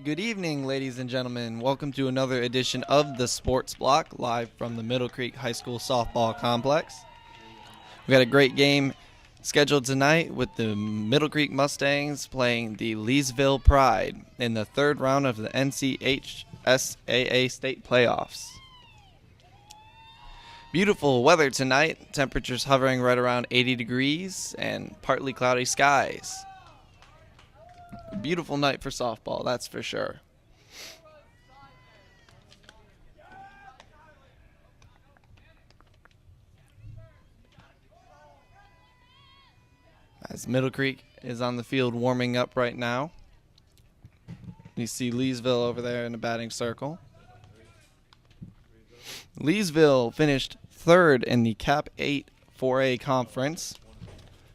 Good evening, ladies and gentlemen. Welcome to another edition of the Sports Block, live from the Middle Creek High School Softball Complex. We got a great game scheduled tonight with the Middle Creek Mustangs playing the Leesville Pride in the third round of the NCHSAA State Playoffs. Beautiful weather tonight, temperatures hovering right around 80 degrees and partly cloudy skies. A beautiful night for softball, that's for sure. As Middle Creek is on the field warming up right now. You see Leesville over there in the batting circle. Leesville finished third in the Cap 8 4A conference,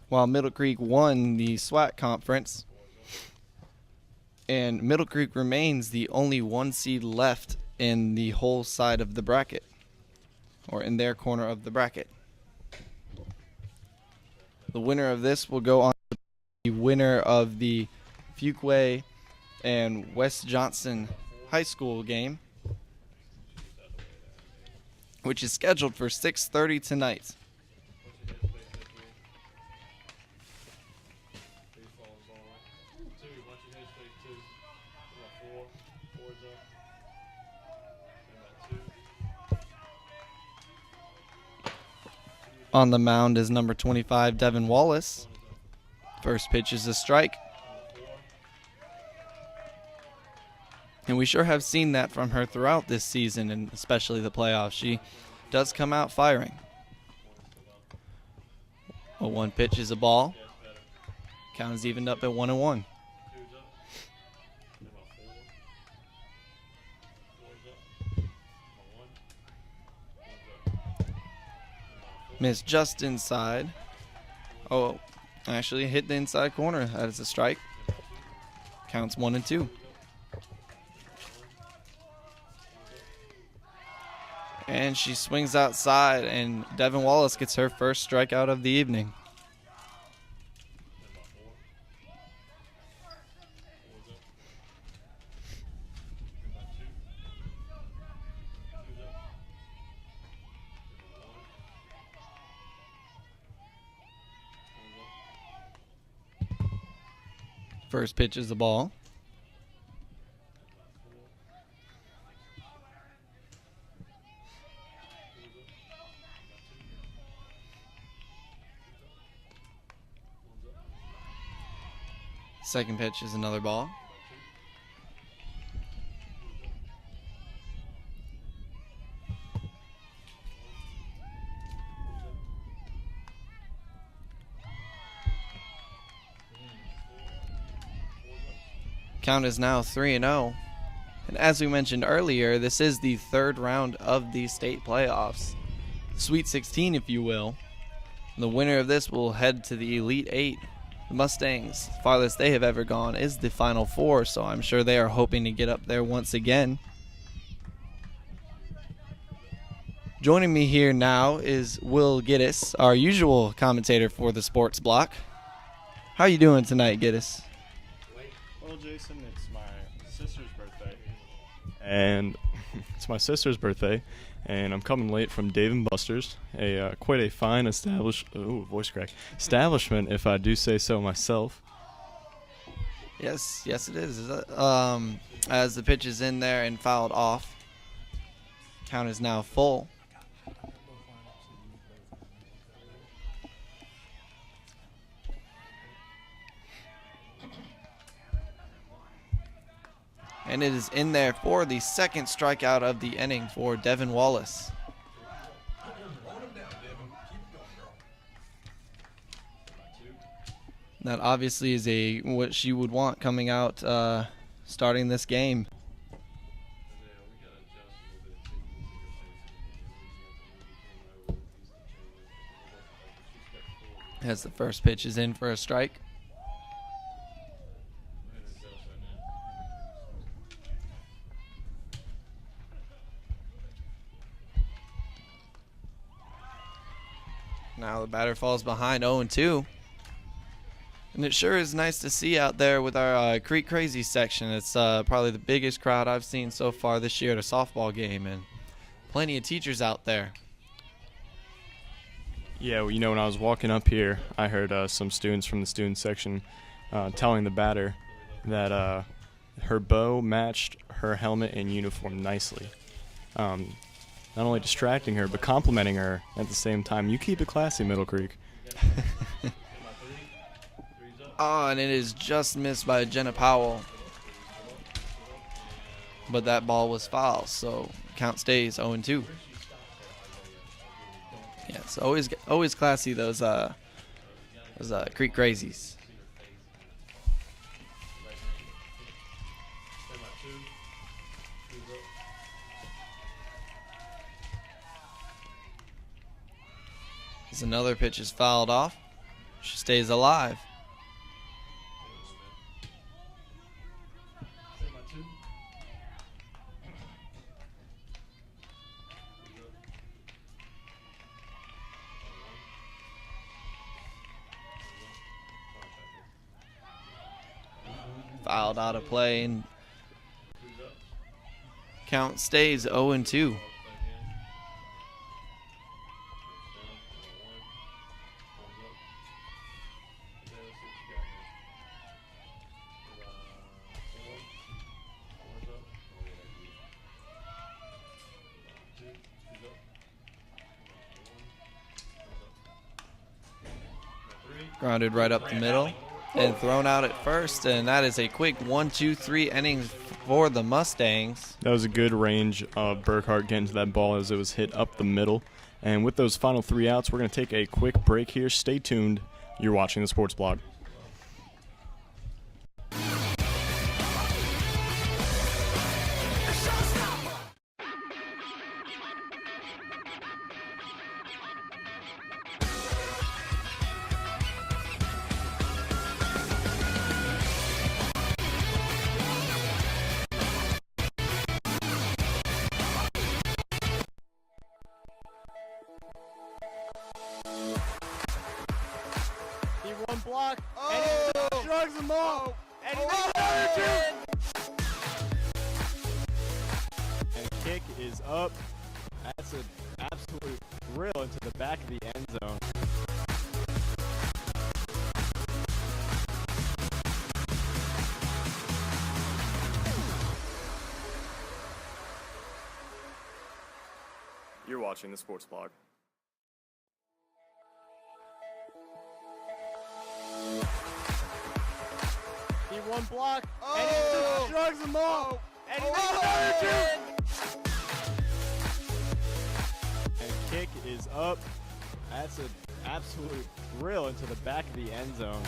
while Middle Creek won the SWAC conference. And Middle Creek remains the only one seed left in the whole side of the bracket, or in their corner of the bracket. The winner of this will go on to the winner of the Fuquay and West Johnson High School game, which is scheduled for 6:30 tonight. On the mound is number 25, Devin Wallace. First pitch is a strike. And we sure have seen that from her throughout this season, and especially the playoffs. She does come out firing. A one pitch is a ball. Count is evened up at 1-1. Missed just inside. Oh, actually hit the inside corner. That is a strike. Counts 1-2. And she swings outside, and Devin Wallace gets her first strikeout of the evening. First pitch is the ball. Second pitch is another ball. Count is now 3-0. And as we mentioned earlier, this is the third round of the state playoffs. Sweet 16, if you will. The winner of this will head to the Elite 8. The Mustangs, farthest they have ever gone, is the Final Four, so I'm sure they are hoping to get up there once again. Joining me here now is Will Giddis, our usual commentator for the Sports Block. How are you doing tonight, Giddis? Well, Jason, it's my sister's birthday. And I'm coming late from Dave & Buster's, quite a fine establishment, if I do say so myself. Yes, it is. As the pitch is in there and fouled off, count is now full. And it is in there for the second strikeout of the inning for Devin Wallace. That obviously is what she would want coming out starting this game. as the first pitch is in for a strike. Now the batter falls behind 0-2. And it sure is nice to see out there with our Creek Crazy section. It's probably the biggest crowd I've seen so far this year at a softball game, and plenty of teachers out there. Yeah, well, when I was walking up here, I heard some students from the student section telling the batter that her bow matched her helmet and uniform nicely. Not only distracting her, but complimenting her at the same time. You keep it classy, Middle Creek. Oh, and it is just missed by Jenna Powell. But that ball was foul, so count stays 0-2. Yeah, it's always classy, those Creek Crazies. As another pitch is fouled off, she stays alive. Fouled out of play, and count stays 0-2. Grounded right up the middle and thrown out at first, and that is a quick 1-2-3 innings for the Mustangs. That was a good range of Burkhart getting to that ball as it was hit up the middle. And with those final 3 outs, we're going to take a quick break here. Stay tuned. You're watching the Sports Blog. One block, and he shrugs them off, and he makes another And the kick is up. That's an absolute drill into the back of the end zone. You're watching the Sports Blog. one block, and he shrugs them off, and he makes another And the kick is up. That's an absolute drill into the back of the end zone.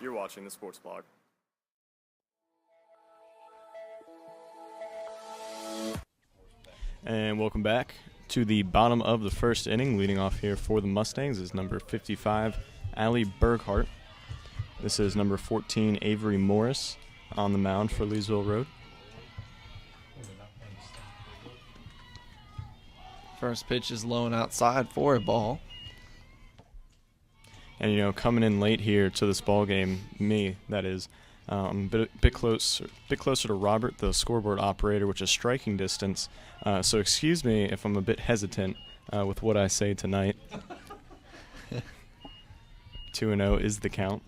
You're watching the Sports Blog. And welcome back to the bottom of the first inning. Leading off here for the Mustangs is number 55, Allie Burkhart. This is number 14, Avery Morris, on the mound for Leesville Rd. First pitch is low and outside for a ball. And, you know, coming in late here to this ball game, that is, a bit closer to Robert, the scoreboard operator, which is striking distance. So excuse me if I'm a bit hesitant with what I say tonight. 2-0 is the count.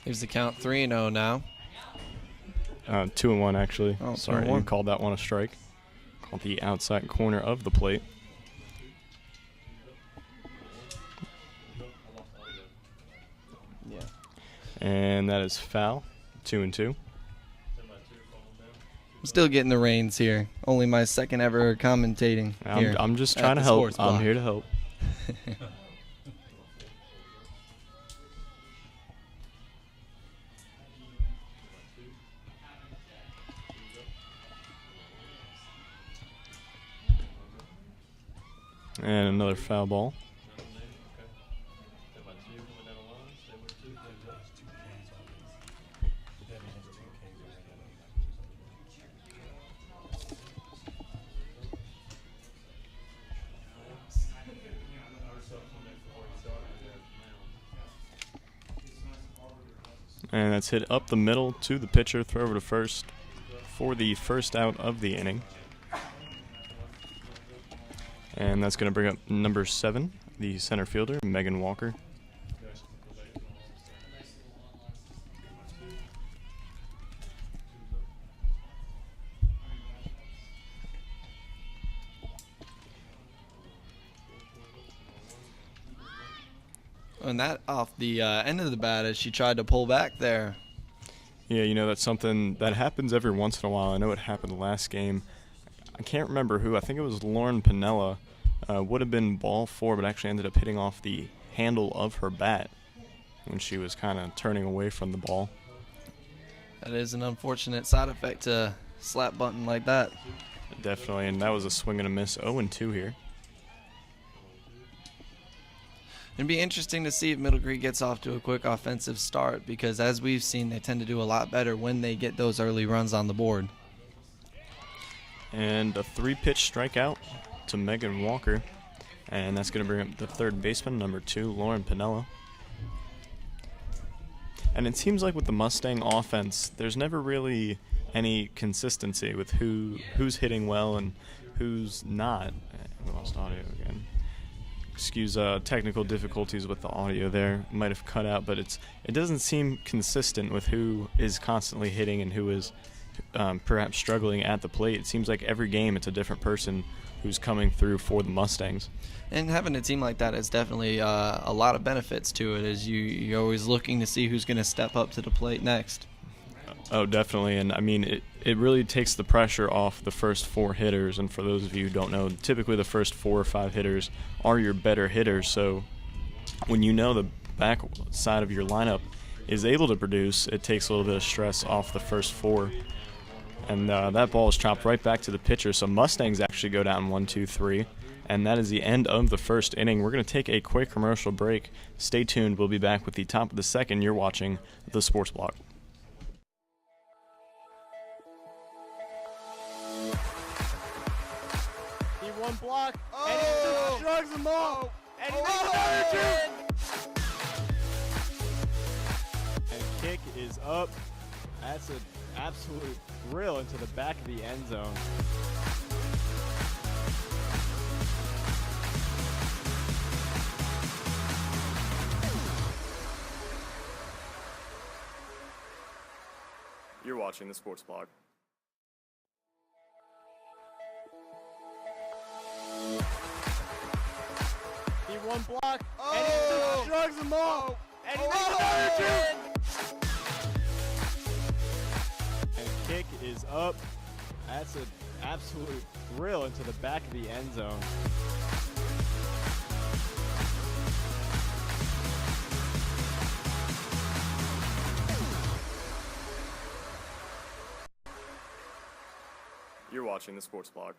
Here's the count, 3-0 now. 2-1 actually. Oh, sorry, 2-1. you called that one a strike. Called the outside corner of the plate. Yeah. And that is foul. 2-2. I'm still getting the reins here. Only my second ever commentating here. I'm just at trying to the help. Sports I'm Block. here to help. another foul ball. And that's hit up the middle to the pitcher, throw over to first for the first out of the inning. And that's going to bring up number 7, the center fielder, Megan Walker. And that off the end of the bat as she tried to pull back there. Yeah, you know, that's something that happens every once in a while. I know it happened last game. I can't remember who. I think it was Lauren Pinella. Would have been ball 4, but actually ended up hitting off the handle of her bat when she was kind of turning away from the ball. That is an unfortunate side effect to a slap button like that. Definitely, and that was a swing and a miss. 0-2 here. It'd be interesting to see if Middle Creek gets off to a quick offensive start because, as we've seen, they tend to do a lot better when they get those early runs on the board. And a 3-pitch strikeout to Megan Walker, and that's going to bring up the third baseman, number 2, Lauren Pinella. And it seems like with the Mustang offense, there's never really any consistency with who's hitting well and who's not. We lost audio again. Excuse technical difficulties with the audio there. Might have cut out, but it doesn't seem consistent with who is constantly hitting and who is perhaps struggling at the plate. It seems like every game it's a different person who's coming through for the Mustangs. And having a team like that is definitely a lot of benefits to it, as you're always looking to see who's going to step up to the plate next. Oh, definitely. And I mean, it really takes the pressure off the first 4 hitters. And for those of you who don't know, typically the first 4 or 5 hitters are your better hitters. So when you know the back side of your lineup is able to produce, it takes a little bit of stress off the first 4. And that ball is chopped right back to the pitcher. So Mustangs actually go down 1-2-3. And that is the end of the first inning. We're going to take a quick commercial break. Stay tuned. We'll be back with the top of the second. You're watching the Sports Block. One block, and he shrugs them off, and he makes another 2. And kick is up. That's an absolute drill into the back of the end zone. You're watching the Sports Block. One block, and he shrugs them off, and he makes another 2. And kick is up. That's an absolute drill into the back of the end zone. You're watching the Sports Block.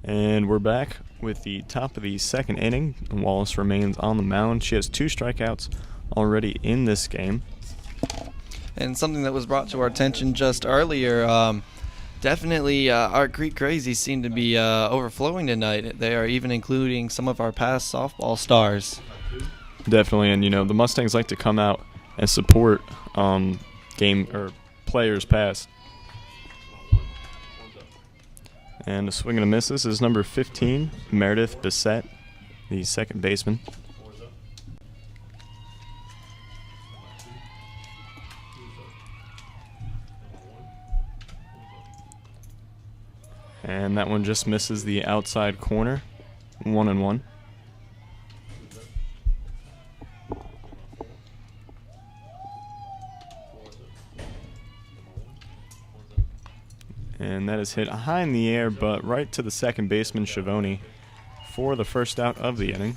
And we're back with the top of the second inning. Wallace remains on the mound. She has 2 strikeouts already in this game. And something that was brought to our attention just earlier, definitely our Creek Crazies seem to be overflowing tonight. They are even including some of our past softball stars. Definitely, and you know, the Mustangs like to come out and support game or players past. And a swing and a miss. This is number 15, Meredith Bissett, the second baseman. And that one just misses the outside corner. 1-1. And that is hit high in the air, but right to the second baseman, Schiavone, for the first out of the inning.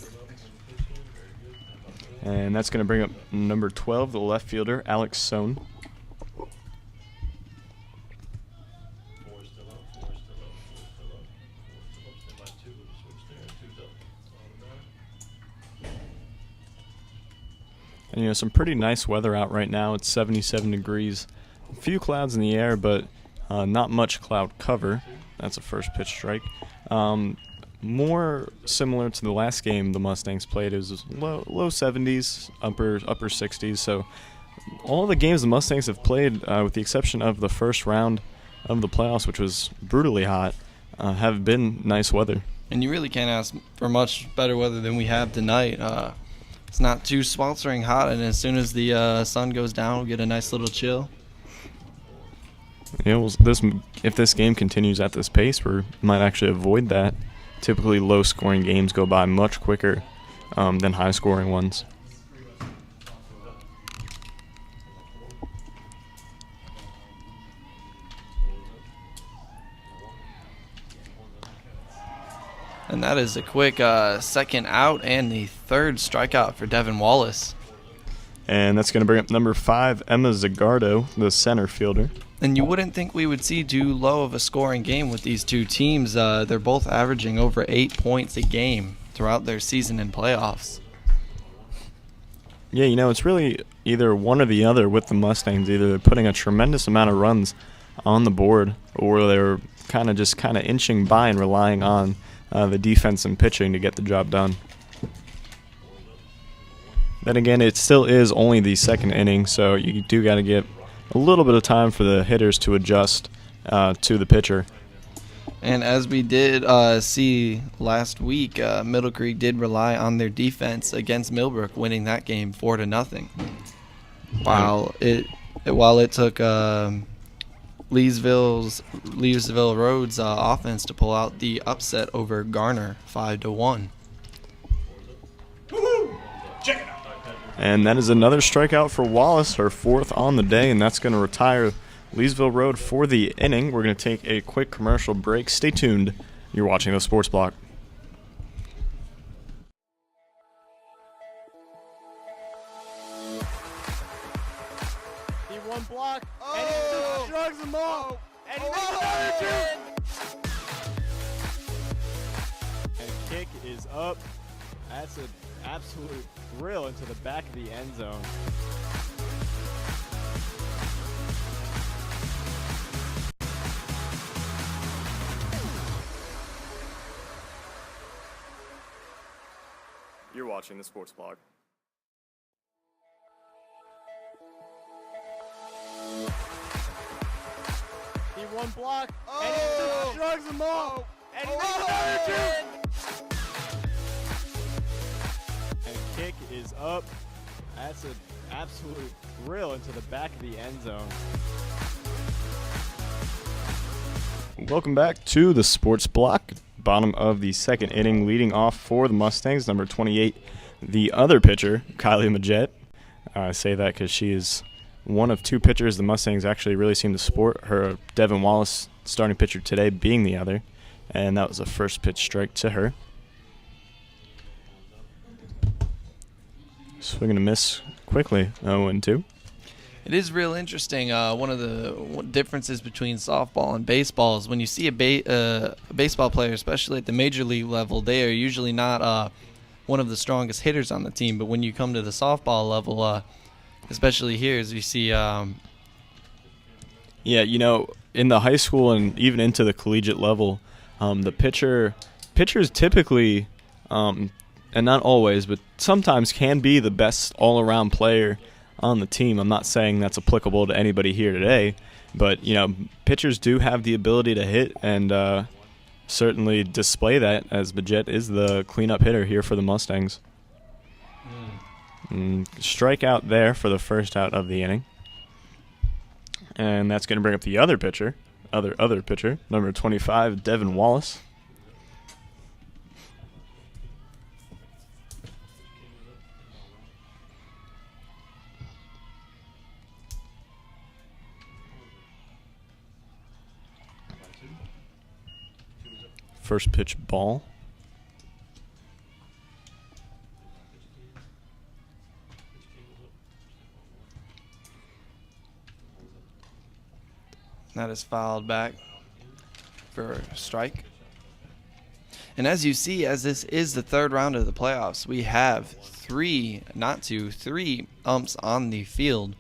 And that's going to bring up number 12, the left fielder, Alex Sohn. And some pretty nice weather out right now. It's 77 degrees. A few clouds in the air, but not much cloud cover. That's a first pitch strike. More similar to the last game the Mustangs played. It was low 70s, upper 60s. So all of the games the Mustangs have played, with the exception of the first round of the playoffs, which was brutally hot, have been nice weather. And you really can't ask for much better weather than we have tonight. It's not too sweltering hot, and as soon as the sun goes down, we'll get a nice little chill. If this game continues at this pace, we might actually avoid that. Typically, low-scoring games go by much quicker than high-scoring ones. And that is a quick second out and the third strikeout for Devin Wallace. And that's going to bring up number 5, Emma Zagardo, the center fielder. And you wouldn't think we would see too low of a scoring game with these two teams. They're both averaging over 8 points a game throughout their season in playoffs. Yeah, it's really either one or the other with the Mustangs. Either they're putting a tremendous amount of runs on the board, or they're kind of inching by and relying on the defense and pitching to get the job done. Then again, it still is only the second inning, so you do got to get a little bit of time for the hitters to adjust to the pitcher. And as we did see last week, Middle Creek did rely on their defense against Millbrook, winning that game 4-0. While it took Leesville R's offense to pull out the upset over Garner 5-1. And that is another strikeout for Wallace, her 4th on the day, and that's going to retire Leesville Rd for the inning. We're going to take a quick commercial break. Stay tuned. You're watching the Sports Block. He one block, and he just shrugs them off, and he makes another two. And kick is up. That's an absolute drill into the back of the end zone. You're watching the Sports Blog. He one block, and he just shrugs them off, and he makes another two. And kick is up. That's an absolute drill into the back of the end zone. Welcome back to the Sports Block. Bottom of the second inning, leading off for the Mustangs, number 28, the other pitcher, Kylie Majette. I say that because she is one of 2 pitchers the Mustangs actually really seem to sport. Her Devin Wallace, starting pitcher today, being the other. And that was a first pitch strike to her. Swing and a miss quickly, 0-2. It is real interesting. One of the differences between softball and baseball is when you see a baseball player, especially at the major league level, they are usually not one of the strongest hitters on the team. But when you come to the softball level, especially here, as you see... Yeah, in the high school and even into the collegiate level, the pitchers typically, and not always, but sometimes can be the best all-around player on the team. I'm not saying that's applicable to anybody here today, but pitchers do have the ability to hit and certainly display that, as Majette is the cleanup hitter here for the Mustangs. Strikeout there for the first out of the inning, and that's going to bring up the other pitcher, number 25, Devin Wallace. First pitch ball. That is fouled back for a strike. And as you see, as this is the third round of the playoffs, we have three umps on the field.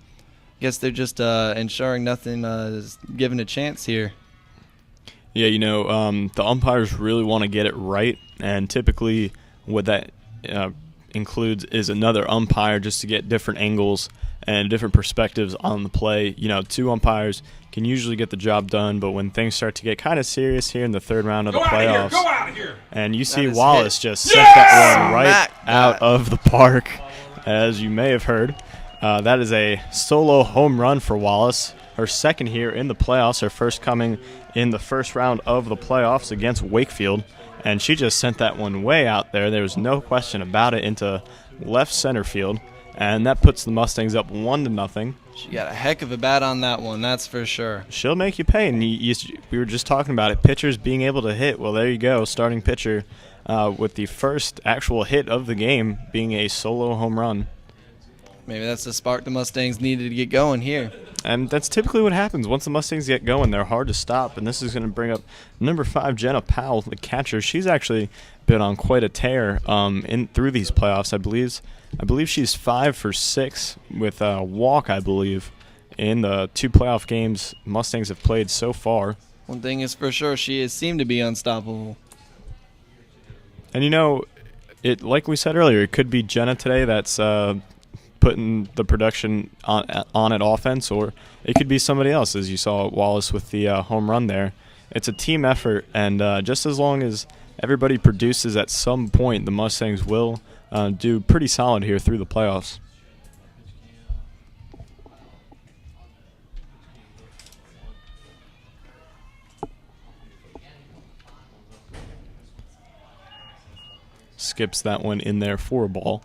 Guess they're just ensuring nothing is given a chance here. Yeah, the umpires really want to get it right, and typically what that includes is another umpire just to get different angles and different perspectives on the play. 2 umpires can usually get the job done, but when things start to get kind of serious here in the third round of the playoffs, go out of here. And you see Wallace just sent that one right out of the park, as you may have heard. That is a solo home run for Wallace, her second here in the playoffs, her first coming in the first round of the playoffs against Wakefield, and she just sent that one way out there. There was no question about it, into left center field, and that puts the Mustangs up 1-0. She got a heck of a bat on that one, that's for sure. She'll make you pay, and we were just talking about it, pitchers being able to hit. Well, there you go, starting pitcher with the first actual hit of the game being a solo home run. Maybe that's the spark the Mustangs needed to get going here. And that's typically what happens. Once the Mustangs get going, they're hard to stop. And this is going to bring up number 5, Jenna Powell, the catcher. She's actually been on quite a tear through these playoffs. I believe she's 5 for 6 with a walk, I believe, in the 2 playoff games Mustangs have played so far. One thing is for sure, she has seemed to be unstoppable. And like we said earlier, it could be Jenna today that's putting the production on at offense, or it could be somebody else, as you saw Wallace with the home run there. It's a team effort, and just as long as everybody produces at some point, the Mustangs will do pretty solid here through the playoffs. Skips that one in there for a ball.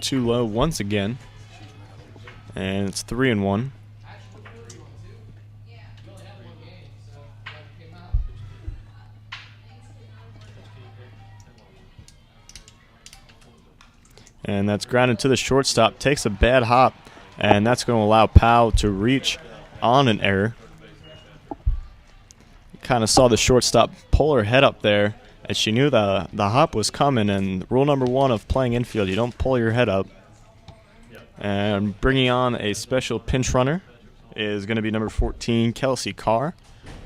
Too low once again, and it's 3-1. And that's grounded to the shortstop, takes a bad hop, and that's going to allow Powell to reach on an error. Kind of saw the shortstop pull her head up there, as she knew the hop was coming, and rule number 1 of playing infield, you don't pull your head up. And bringing on a special pinch runner is going to be number 14, Kelsey Carr,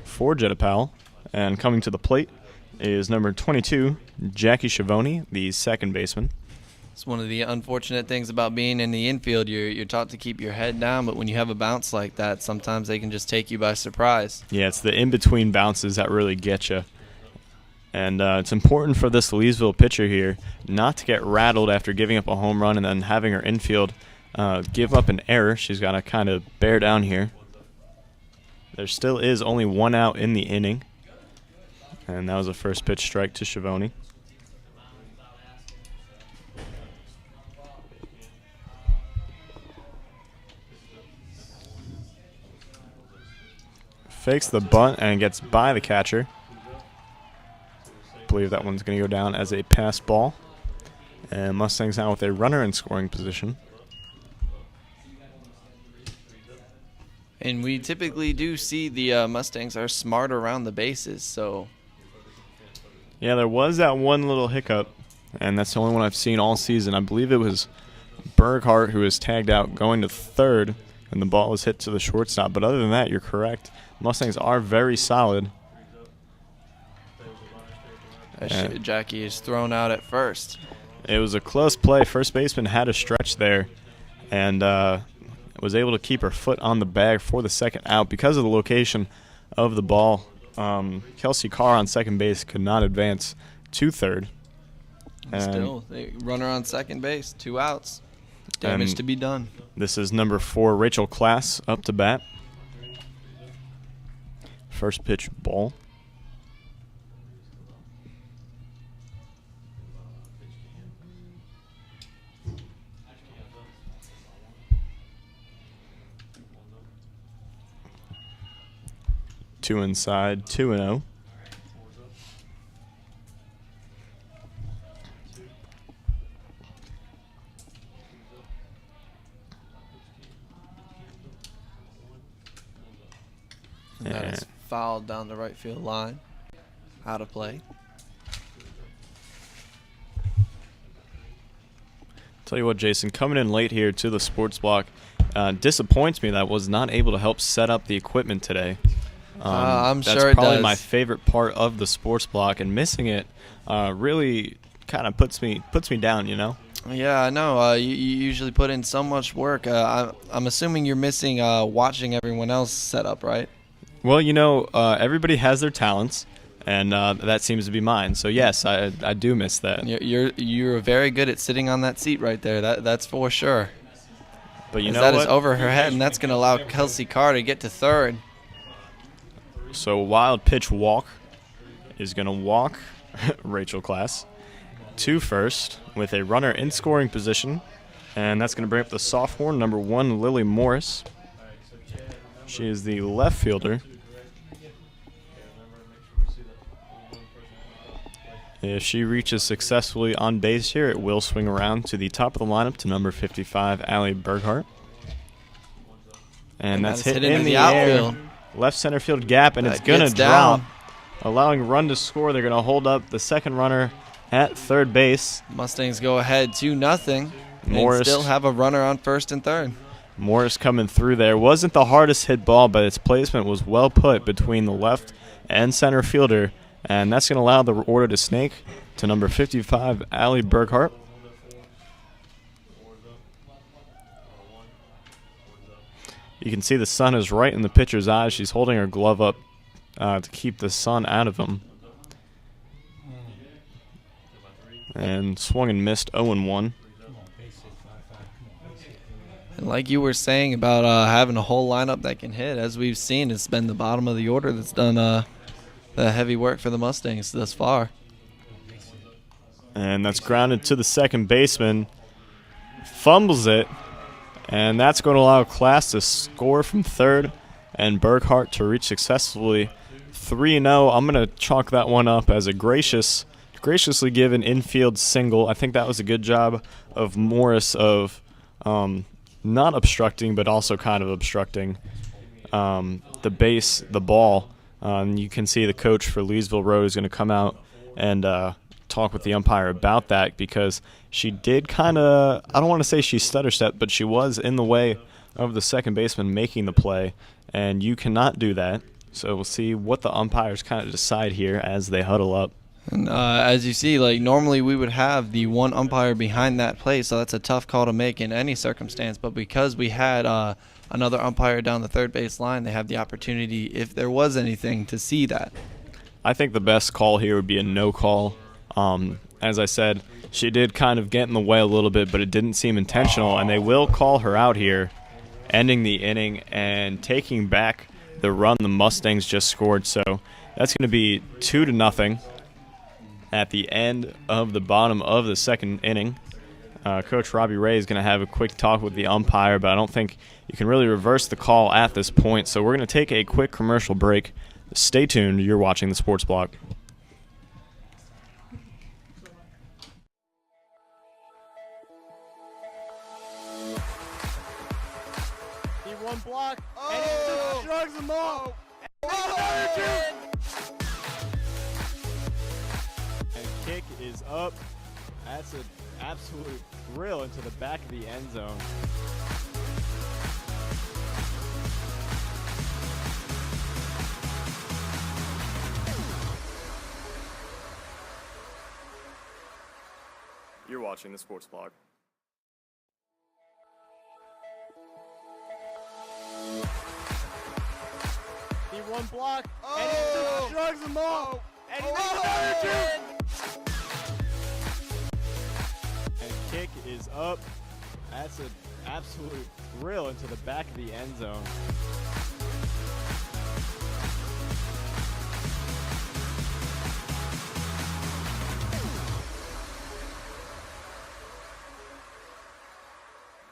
for Jetta Powell. And coming to the plate is number 22, Jackie Schiavone, the second baseman. It's one of the unfortunate things about being in the infield. You're taught to keep your head down, but when you have a bounce like that, sometimes they can just take you by surprise. Yeah, it's the in-between bounces that really get you. And it's important for this Leesville pitcher here not to get rattled after giving up a home run and then having her infield give up an error. She's got to kind of bear down here. There still is only 1 out in the inning. And that was a first pitch strike to Schiavone. Fakes the bunt and gets by the catcher. I believe that one's going to go down as a pass ball. And Mustangs now with a runner in scoring position. And we typically do see the Mustangs are smart around the bases, so. Yeah, there was that one little hiccup, and that's the only one I've seen all season. I believe it was Berghart who was tagged out going to third, and the ball was hit to the shortstop. But other than that, you're correct. Mustangs are very solid. Jackie is thrown out at first. It was a close play. First baseman had a stretch there, and was able to keep her foot on the bag for the second out because of the location of the ball. Kelsey Carr on second base could not advance to third. Still, runner on second base, 2 outs. Damage to be done. This is number 4, Rachel Class, up to bat. First pitch, ball. Two inside, 2-0. fouled down the right field line. Out of play. Tell you what, Jason, coming in late here to the sports block disappoints me that I was not able to help set up the equipment today. I'm that's sure it probably does. my favorite part of the sports block, and missing it really kind of puts me down, you know? Yeah, I know. You usually put in so much work. I'm assuming you're missing watching everyone else set up, right? Well, you know, everybody has their talents, and that seems to be mine. So yes, I do miss that. You're very good at sitting on that seat right there. That's for sure. But you know that what? is over her head, and that's going to allow Kelsey Carr to get to third. So a wild pitch walk is going to walk Rachel Class to first with a runner in scoring position, and that's going to bring up the sophomore, number 1, Lily Morris. She is the left fielder. If she reaches successfully on base here, it will swing around to the top of the lineup to number 55, Allie Berghardt. And that's hit in the outfield. Left center field gap, and it's going to drop, allowing run to score. They're going to hold up the second runner at third base. Mustangs go ahead 2-0. Morris and still have a runner on first and third. Morris coming through there. Wasn't the hardest hit ball, but its placement was well put between the left and center fielder. And that's going to allow the order to snake to number 55, Allie Berghardt. You can see the sun is right in the pitcher's eyes. She's holding her glove up to keep the sun out of him. And swung and missed 0-1. And like you were saying about having a whole lineup that can hit, as we've seen, it's been the bottom of the order that's done the heavy work for the Mustangs thus far. And that's grounded to the second baseman. Fumbles it. And that's going to allow Class to score from third and Berghardt to reach successfully 3-0. I'm going to chalk that one up as a graciously given infield single. I think that was a good job of Morris of not obstructing, but also kind of obstructing the ball. You can see the coach for Leesville Rd is going to come out and talk with the umpire about that, because she did kind of, I don't want to say she stutter stepped, but she was in the way of the second baseman making the play, and you cannot do that. So we'll see what the umpires kind of decide here as they huddle up. And as you see, like normally we would have the one umpire behind that play, so that's a tough call to make in any circumstance. But because we had another umpire down the third base line, they have the opportunity, if there was anything, to see that. I think the best call here would be a no call. As I said, she did kind of get in the way a little bit, but it didn't seem intentional, and they will call her out here, ending the inning and taking back the run the Mustangs just scored. So that's going to be 2-0 at the end of the bottom of the second inning. Coach Robbie Ray is going to have a quick talk with the umpire, but I don't think you can really reverse the call at this point. So we're going to take a quick commercial break. Stay tuned. You're watching the Sports Block. One block, and he just shrugs them off. And kick is up. That's an absolute drill into the back of the end zone. You're watching the Sports Block. One block, and he just shrugs them off. And he makes another two. And kick is up. That's an absolute drill into the back of the end zone.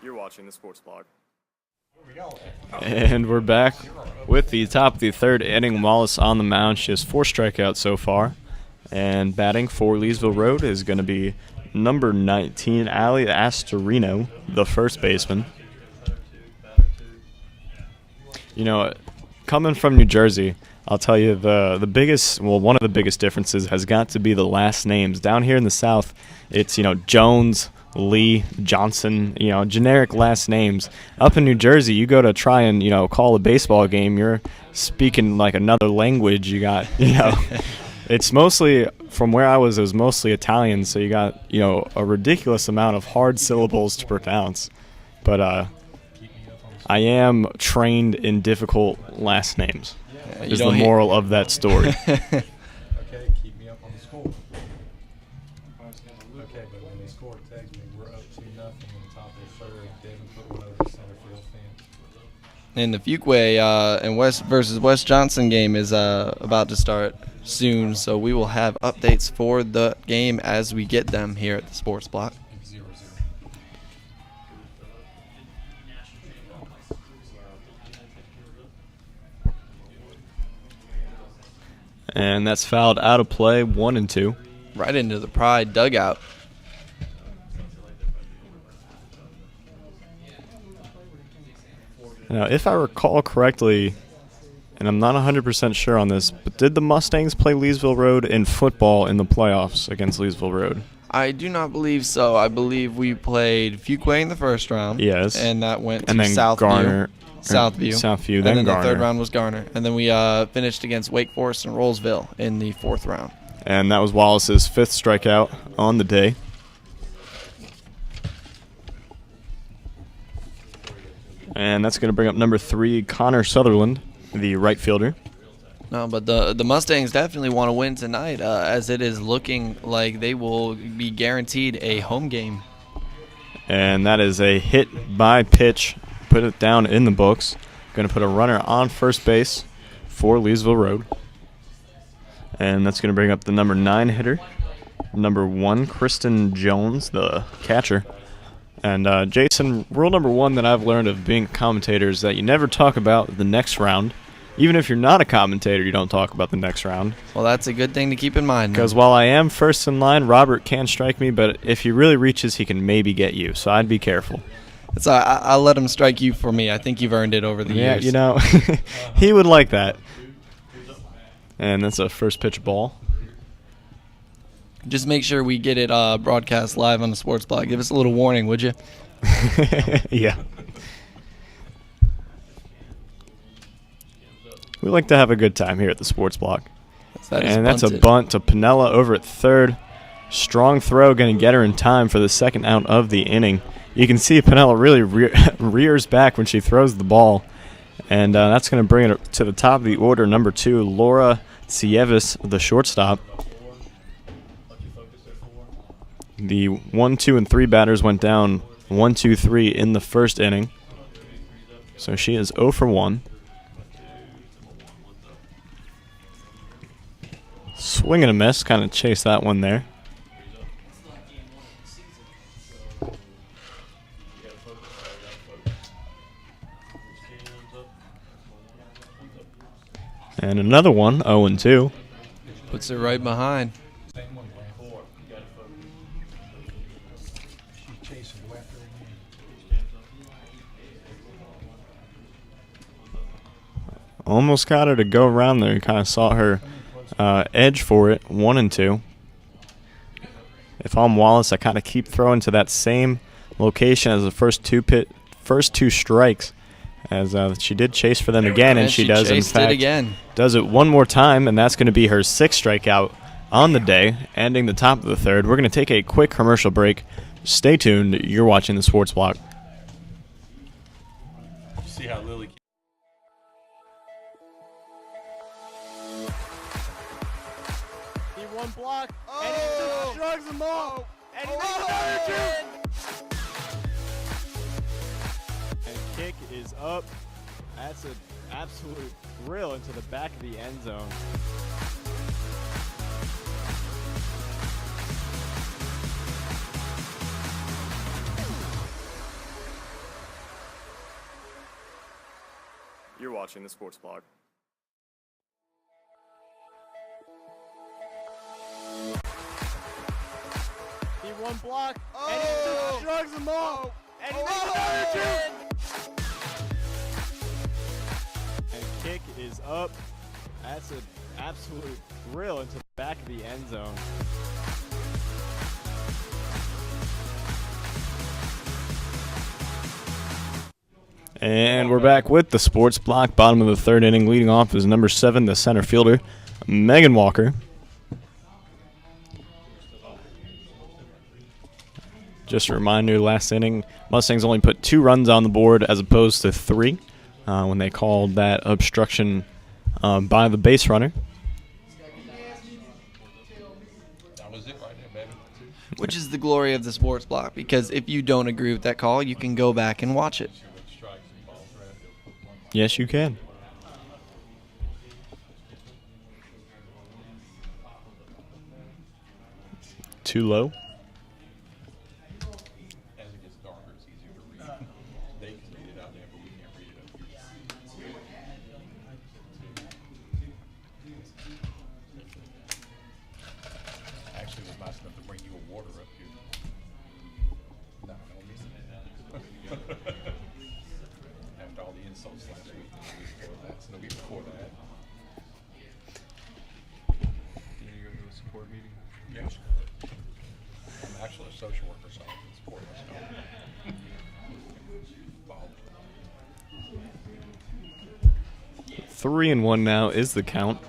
You're watching the Sports Block. And we're back with the top of the third inning. Wallace on the mound. She has 4 strikeouts so far. And batting for Leesville Rd is going to be number 19, Allie Astorino, the first baseman. You know, coming from New Jersey, I'll tell you the biggest, well, one of the biggest differences has got to be the last names. Down here in the South, it's, Jones, Lee, Johnson, generic last names. Up in New Jersey, you go to try and, call a baseball game, you're speaking like another language. You got, it's mostly, from where I was, it was mostly Italian, so you got, a ridiculous amount of hard syllables to pronounce. But I am trained in difficult last names, is the moral of that story. Okay, keep me up on the score. Okay, but when they score, text me. We're up 2-0 in the top of the third. Devin put one over the center field fence. And the Fuquay and West versus West Johnson game is about to start soon, so we will have updates for the game as we get them here at the Sports Block. 0-0. And that's fouled out of play, 1-2. Right into the Pride dugout. Now, if I recall correctly, and I'm not 100% sure on this, but did the Mustangs play Leesville Rd in football in the playoffs against Leesville Rd? I do not believe so. I believe we played Fuquay in the first round. Yes. And that went to and then Southview. Southview, then Garner. The third round was Garner. And then we finished against Wake Forest and Rollsville in the fourth round. And that was Wallace's 5th strikeout on the day. And that's going to bring up number 3, Connor Sutherland, the right fielder. No, but the Mustangs definitely want to win tonight, as it is looking like they will be guaranteed a home game. And that is a hit by pitch. Put it down in the books. Going to put a runner on first base for Leesville Rd. And that's going to bring up the number 9 hitter, number 1, Kristen Jones, the catcher. And Jason, rule number 1 that I've learned of being a commentator is that you never talk about the next round. Even if you're not a commentator, you don't talk about the next round. Well, that's a good thing to keep in mind. Because while I am first in line, Robert can strike me, but if he really reaches, he can maybe get you. So I'd be careful. So I'll let him strike you for me. I think you've earned it over the years. Yeah, he would like that. And that's a first pitch ball. Just make sure we get it broadcast live on the Sports Block. Give us a little warning, would you? Yeah. We like to have a good time here at the Sports Block. That's a bunt to Pinella over at third. Strong throw, going to get her in time for the second out of the inning. You can see Pinella really rears back when she throws the ball. And that's going to bring it to the top of the order, number 2, Laura Cievis, the shortstop. The 1, 2, and 3 batters went down 1, 2, 3 in the first inning. So she is 0 for 1. Swing and a miss, kind of chase that one there. And another one, 0-2. Puts it right behind. Almost got her to go around there. Kind of saw her edge for it, 1-2. If I'm Wallace, I kind of keep throwing to that same location as the first two strikes, as she did chase for them again, and she does in fact does it one more time, and that's going to be her 6th strikeout on the day, ending the top of the third. We're going to take a quick commercial break. Stay tuned. You're watching the Sports Block. See how Lily. One block, and he just shrugs them off, and he makes another 2. And kick is up. That's an absolute drill into the back of the end zone. You're watching the Sports Block. One block, and he just shrugs them off, and he makes another 2. And kick is up. That's an absolute drill into the back of the end zone. And we're back with the sports block. Bottom of the third inning. Leading off is number 7, the center fielder, Megan Walker. Just a reminder, last inning, Mustangs only put 2 runs on the board as opposed to 3 when they called that obstruction by the base runner. Which is the glory of the sports block, because if you don't agree with that call, you can go back and watch it. Yes, you can. Too low. As it gets darker, it's easier to read. They can read it out there, but we can't read it up here. Actually, it was nice enough to bring you a water up here. No, no reason. After all the insults last week, the week before that. Did you go to a support meeting? Yeah. I'm actually a social worker, so I can support myself. 3-1 now is the count.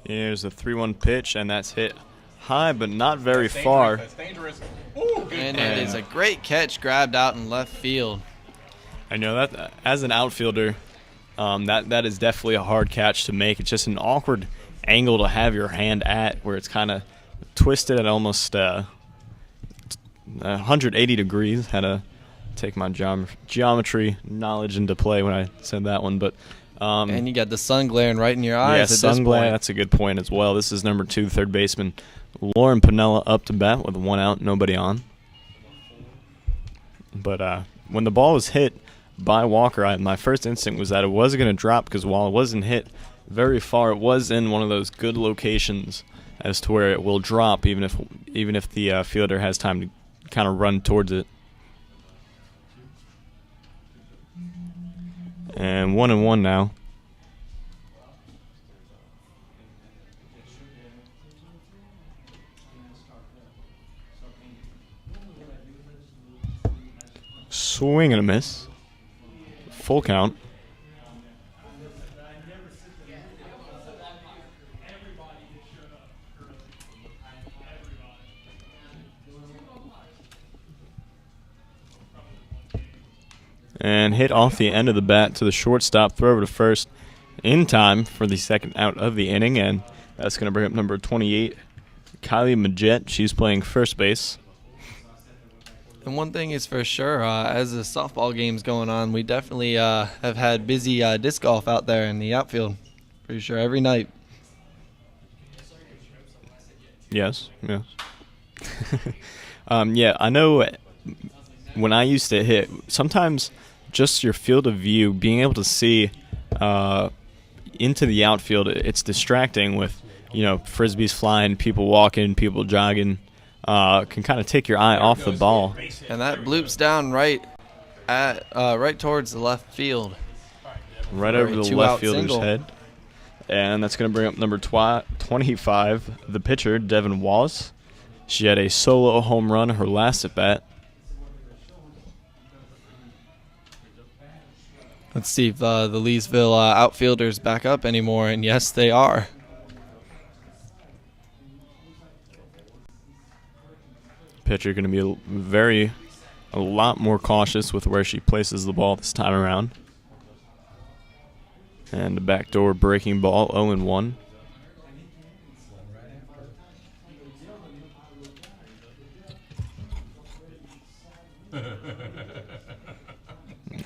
Here's a 3-1 pitch, and that's hit high, but not very far. That's dangerous. Ooh, good And catch. it is a great catch grabbed out in left field. I know that as an outfielder, that is definitely a hard catch to make. It's just an awkward angle to have your hand at, where it's kind of twisted at almost 180 degrees. Had to take my geometry knowledge into play when I said that one, but. And you got the sun glaring right in your eyes. Yeah, at sun this glare, point. that's a good point as well. This is number 2, third baseman Lauren Pinella up to bat with 1 out, nobody on. But when the ball was hit by Walker, my first instinct was that it was going to drop, because while it wasn't hit very far, it was in one of those good locations as to where it will drop, even if the fielder has time to kind of run towards it. And 1-1 now. Swing and a miss. Full count. And hit off the end of the bat to the shortstop, throw over to first in time for the second out of the inning, and that's going to bring up number 28, Kylie Majette. She's playing first base. And one thing is for sure, as the softball game's going on, we definitely have had busy disc golf out there in the outfield. Pretty sure every night. Yes. Yeah, I know when I used to hit, sometimes just your field of view, being able to see into the outfield, it's distracting with, frisbees flying, people walking, people jogging. Can kind of take your eye off the ball. And that bloops down right towards the left field. Right over the left fielder's single. head. And that's going to bring up number 25, the pitcher, Devin Wallace. She had a solo home run her last at bat. Let's see if the Leesville outfielders back up anymore, and yes, they are. Pitcher going to be a lot more cautious with where she places the ball this time around. And the backdoor breaking ball, 0-1.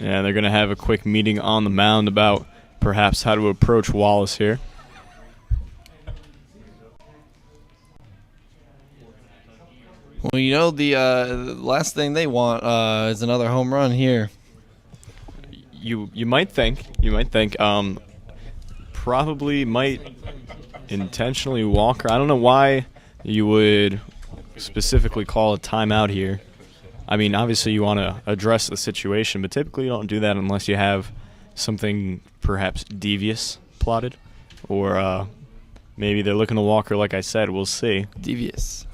And they're going to have a quick meeting on the mound about perhaps how to approach Wallace here. Well, the last thing they want is another home run here. You might think, probably might intentionally walk her. I don't know why you would specifically call a timeout here. I mean, obviously you want to address the situation, but typically you don't do that unless you have something perhaps devious plotted, or maybe they're looking to Walker, like I said. We'll see. Devious.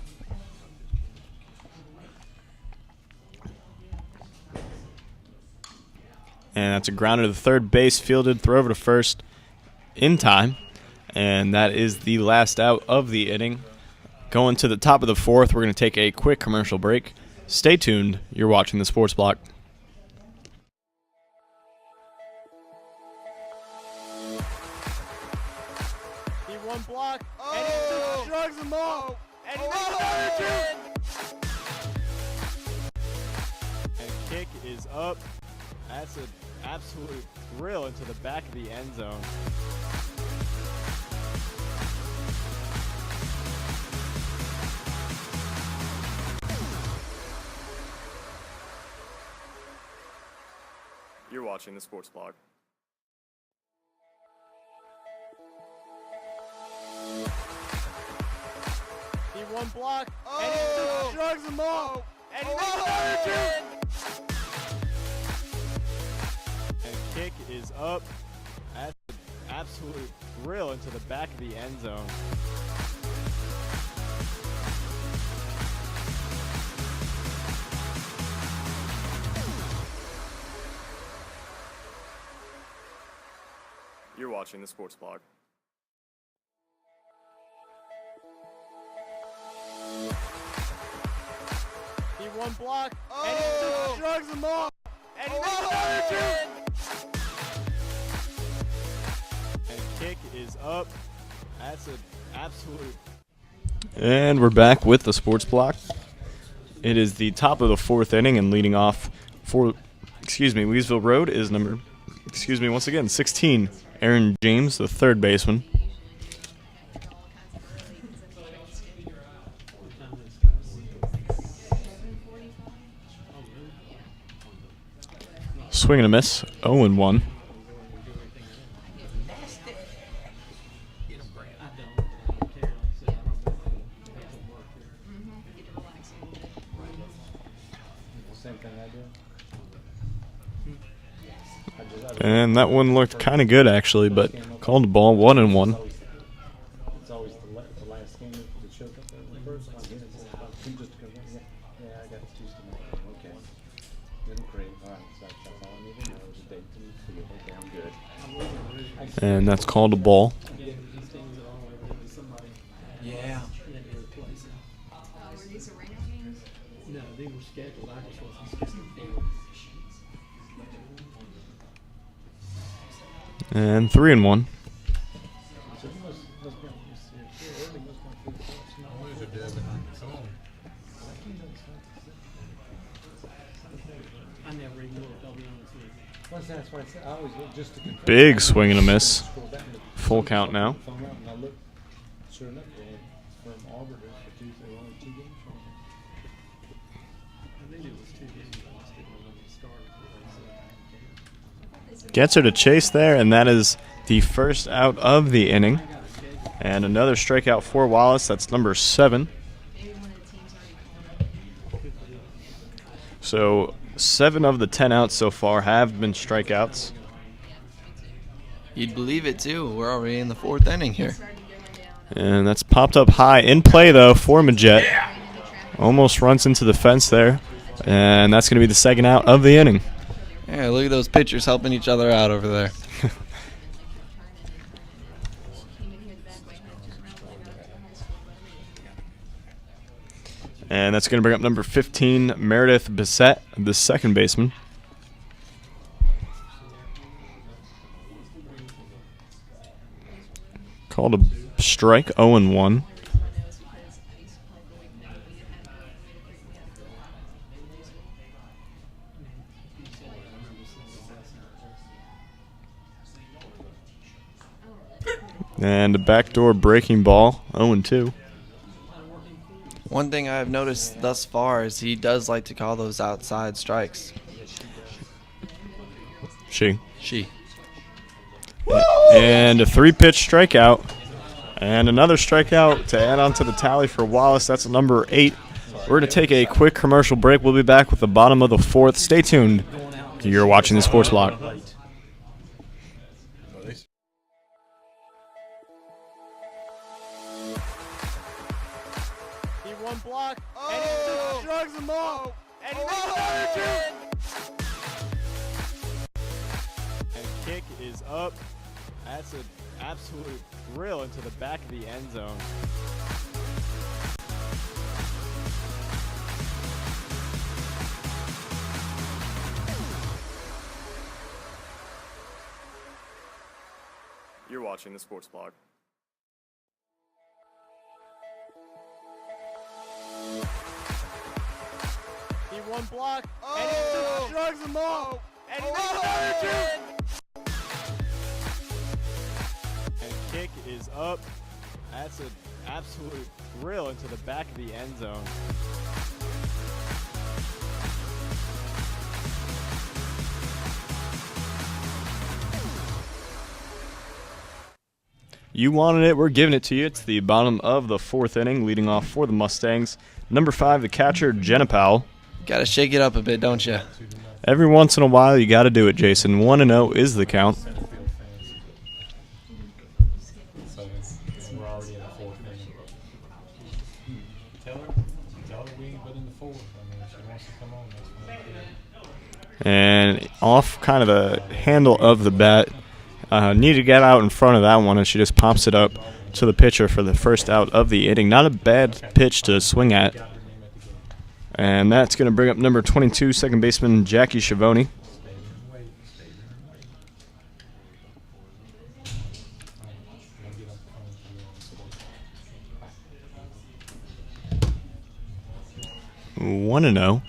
And that's a grounder to the third base, fielded, throw over to first in time. And that is the last out of the inning. Going to the top of the fourth, we're going to take a quick commercial break. Stay tuned. You're watching the Sports Block. He one block, and he just shrugs them off, and he makes another two. And kick is up. That's an absolute drill into the back of the end zone. You're watching the Sports Blog. He one block, and he just shrugs them off, and he makes another two. And kick is up. That's an absolute drill into the back of the end zone. You're watching the Sports Blog. He one block, and he just shrugs them off, and he makes another two. And kick is up. That's an absolute. And we're back with the Sports Block. It is the top of the fourth inning, and leading off for, Leesville Rd is number, once again, 16, Aaron James, the third baseman. Swing and a miss, 0-1. And that one looked kind of good, actually, but called the ball 1-1. It's always the last game that shows up there. The first one, he just goes, yeah, I got Tuesday night. Okay. Little great. All right, so that's all I need to know is the date to see it. Okay, I'm good. And that's called a ball. Yeah. Were these arena games? No, they were scheduled. I just wasn't scheduled. And 3-1. I never even looked, I'll be honest with you. Big swing and a miss. Full count now. Sure enough, from Auburn for Tuesday, only 2 games. I think it was 2 games. I lost it when they started. Gets her to chase there, and that is the first out of the inning. And another strikeout for Wallace. That's number 7. So 7 of the 10 outs so far have been strikeouts. You'd believe it, too. We're already in the fourth inning here. And that's popped up high. In play, though, for Majet. Almost runs into the fence there. And that's going to be the second out of the inning. Yeah, look at those pitchers helping each other out over there. And that's going to bring up number 15, Meredith Bissett, the second baseman. Called a strike, 0-1. And a backdoor breaking ball, 0-2. One thing I've noticed thus far is he does like to call those outside strikes. She. Woo! And a 3-pitch strikeout. And another strikeout to add on to the tally for Wallace. That's number 8 We're going to take a quick commercial break. We'll be back with the bottom of the fourth. Stay tuned. You're watching the Sports Block. He one block, and he just shrugs them off, and he makes another two. And kick is up. That's an absolute drill into the back of the end zone. You're watching the Sports Block. He one block, and he just shrugs them off, and he makes another two. And kick is up. That's an absolute drill into the back of the end zone. You wanted it, we're giving it to you. It's the bottom of the fourth inning, leading off for the Mustangs. Number 5, the catcher, Jenna Powell. Got to shake it up a bit, don't you? Every once in a while, you got to do it, Jason. 1-0 is the count. So we're already in the fourth inning. Tell her we ain't but in the fourth. I mean, if she wants to come on, that's fine. And off kind of the handle of the bat. Need to get out in front of that one, and she just pops it up to the pitcher for the first out of the inning. Not a bad pitch to swing at. And that's going to bring up number 22, second baseman Jackie Schiavone. One and 0.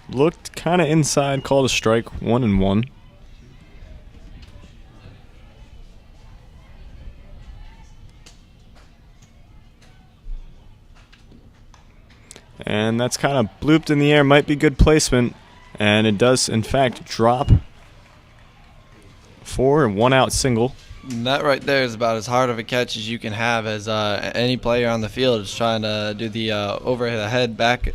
Looked kind of inside, called a strike, 1-1. And that's kind of blooped in the air, might be good placement, and it does in fact drop for a 1-out single. And that right there is about as hard of a catch as you can have, as any player on the field is trying to do the over the head back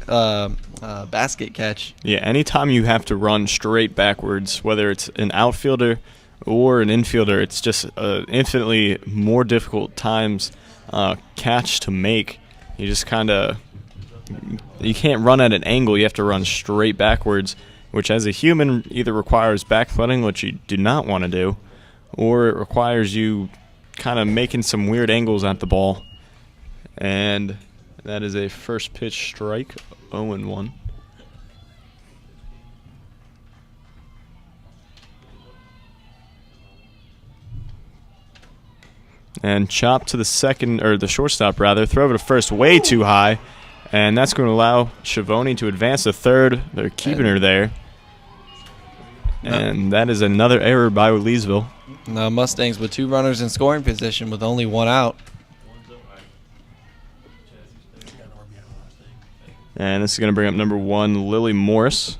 basket catch. Yeah, anytime you have to run straight backwards, whether it's an outfielder or an infielder, it's just infinitely more difficult times catch to make. You just kind of, you can't run at an angle, you have to run straight backwards, which as a human either requires backfooting, which you do not want to do, or it requires you kind of making some weird angles at the ball. And that is a first pitch strike, 0-1. And chop to the second, or the shortstop rather, throw it to first way too high. And that's going to allow Schiavone to advance to third. They're keeping her there. And that is another error by Leesville. Now Mustangs with 2 runners in scoring position with only 1 out. And this is going to bring up number 1, Lily Morris.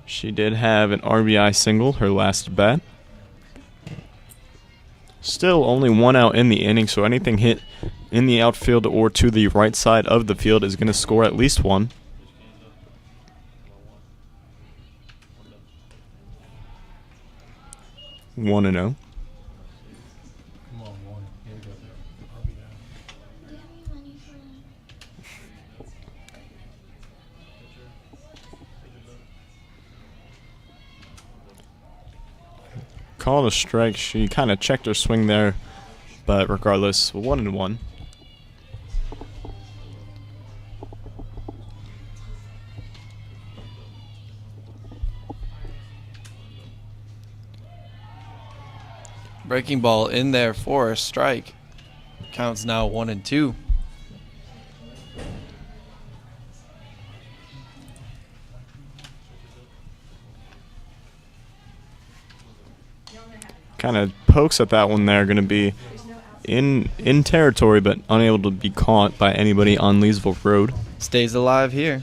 She did have an RBI single, her last bat. Still only 1 out in the inning, so anything hit in the outfield or to the right side of the field is going to score at least 1. One and 0. Come on, one. Here we go. Called a strike. She kind of checked her swing there, but regardless, 1-1. Breaking ball in there for a strike. Counts now 1-2. Kind of pokes at that one there. Going to be in territory, but unable to be caught by anybody on Leesville Road. Stays alive here.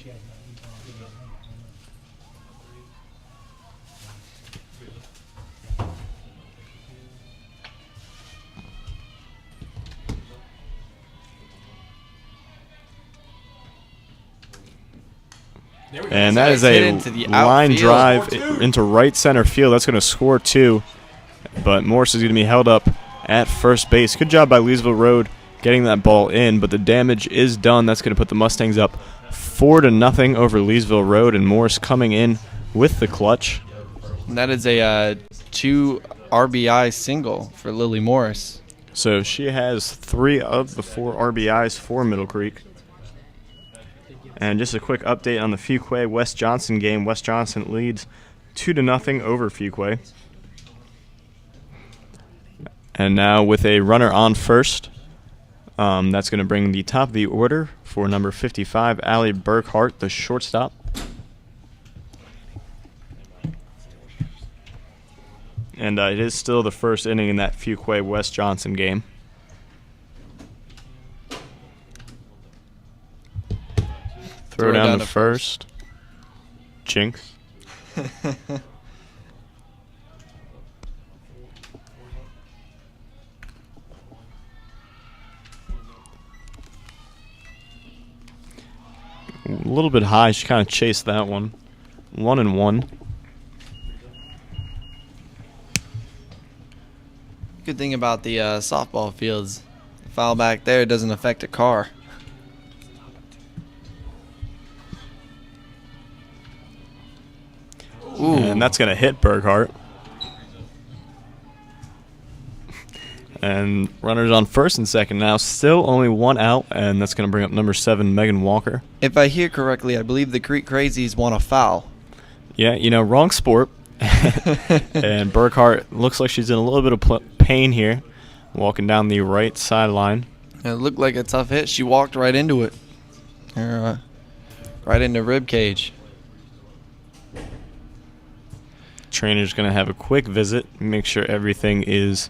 And that is Hit a into the line outfield. drive into right center field. That's going to score 2. But Morse is going to be held up at first base. Good job by Leesville Road getting that ball in, but the damage is done. That's going to put the Mustangs up 4-0 over Leesville Road, and Morse coming in with the clutch. And that is a 2 RBI single for Lily Morris. So she has 3 of the 4 RBIs for Middle Creek. And just a quick update on the Fuquay-West Johnson game. West Johnson leads 2-0 over Fuquay. And now with a runner on first, that's going to bring the top of the order for number 55, Allie Burkhart, the shortstop. And it is still the first inning in that Fuquay-West Johnson game. Throw down to first. Jinx. A little bit high. She kind of chased that one. 1-1. Good thing about the softball fields, foul back there doesn't affect a car. Ooh. And that's going to hit Burkhart. And runners on first and second now. Still only 1 out, and that's going to bring up number 7, Megan Walker. If I hear correctly, I believe the Creek Crazies want a foul. Yeah, wrong sport. And Burkhart looks like she's in a little bit of pain here, walking down the right sideline. It looked like a tough hit. She walked right into it. Right into rib cage. Trainer's going to have a quick visit, make sure everything is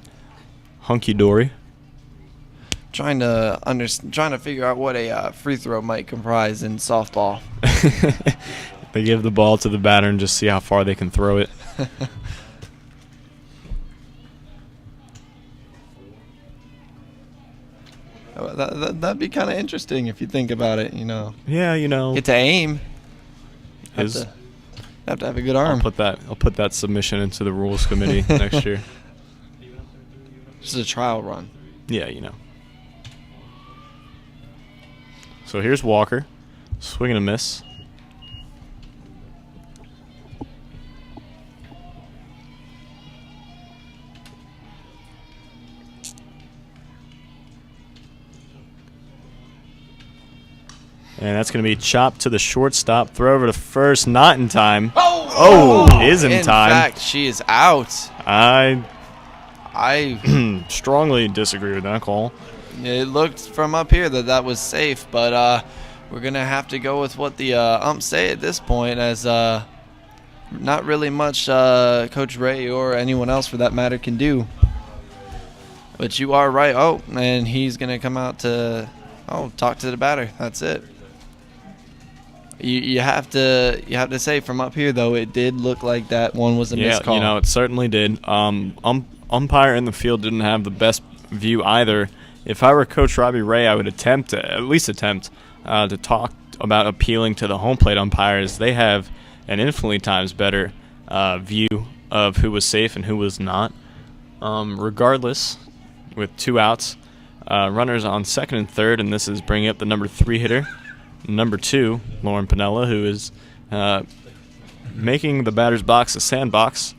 hunky-dory. Trying to figure out what a free throw might comprise in softball. They give the ball to the batter and just see how far they can throw it. That'd be kind of interesting if you think about it, Yeah, Get to aim. Have to have a good arm. I'll put that submission into the rules committee next year. This is a trial run. Yeah, So here's Walker, swing and a miss. And that's going to be chopped to the shortstop. Throw over to first, not in time. Is in time. In fact, she is out. I I strongly disagree with that call. It looked from up here that was safe, but we're going to have to go with what the umps say at this point, as not really much Coach Ray or anyone else for that matter can do. But you are right. Oh, and he's going to come out to talk to the batter. That's it. You have to say from up here, though, it did look like that one was a missed call. Yeah, it certainly did. Umpire in the field didn't have the best view either. If I were Coach Robbie Ray, I would at least attempt to talk about appealing to the home plate umpires. They have an infinitely times better view of who was safe and who was not. Regardless, with 2 outs, runners on second and third, and this is bringing up the number 3 hitter, number 2, Lauren Pinella, who is making the batter's box a sandbox.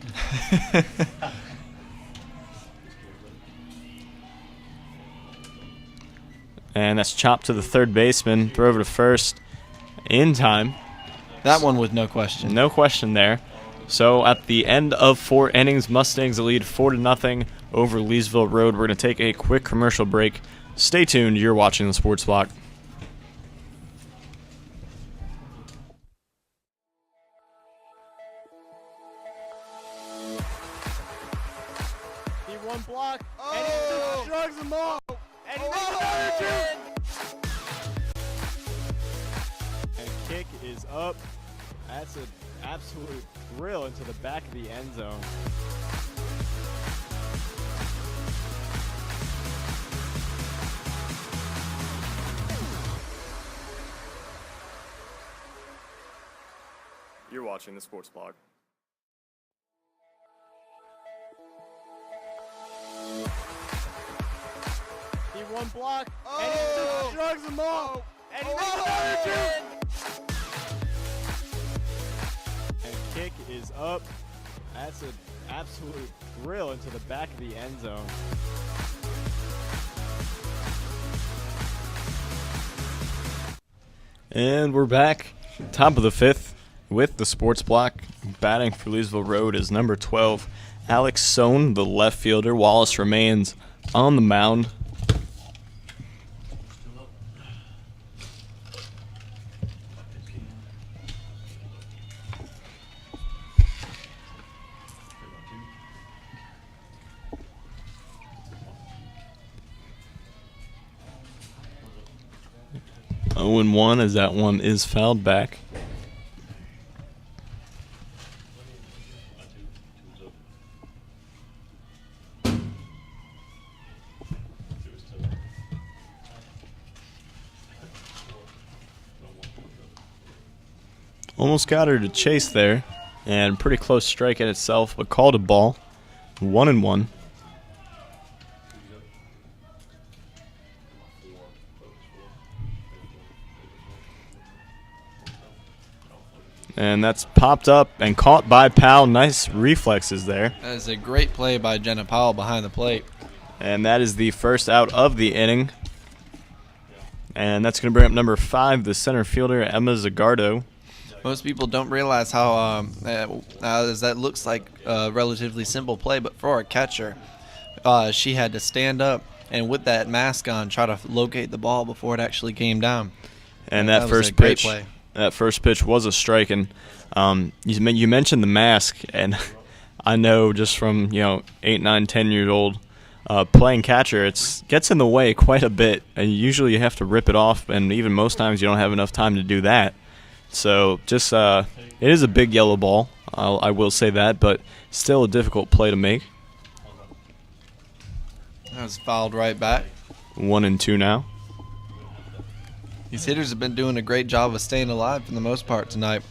And that's chopped to the third baseman. Throw over to first in time. That one with no question. No question there. So at the end of 4 innings, Mustangs lead 4-0 over Leesville Road. We're going to take a quick commercial break. Stay tuned. You're watching the Sports Block. He one block, and he shrugs them off. kick is up. That's an absolute drill into the back of the end zone. You're watching the Sports Blog. He one block, and he just shrugs them off, and he makes another two. And kick is up. That's an absolute drill into the back of the end zone. And we're back, top of the fifth, with the Sports Block. Batting for Leesville Rd is number 12, Alex Sohn, the left fielder. Wallace remains on the mound. Oh and 1 as that one is fouled back. Almost got her to chase there, and pretty close strike in itself, but called a ball. 1 and 1. And that's popped up and caught by Powell. Nice reflexes there. That is a great play by Jenna Powell behind the plate. And that is the first out of the inning. And that's going to bring up number 5, the center fielder, Emma Zagardo. Most people don't realize how that looks like a relatively simple play, but for a catcher, she had to stand up and with that mask on try to locate the ball before it actually came down. And that was first a great pitch, play. That first pitch was a strike. And you mentioned the mask, and I know just from 8, 9, 10 years old playing catcher, it gets in the way quite a bit. And usually you have to rip it off, and even most times you don't have enough time to do that. So just it is a big yellow ball, I will say that, but still a difficult play to make. That was fouled right back. 1 and 2 now. These hitters have been doing a great job of staying alive for the most part tonight.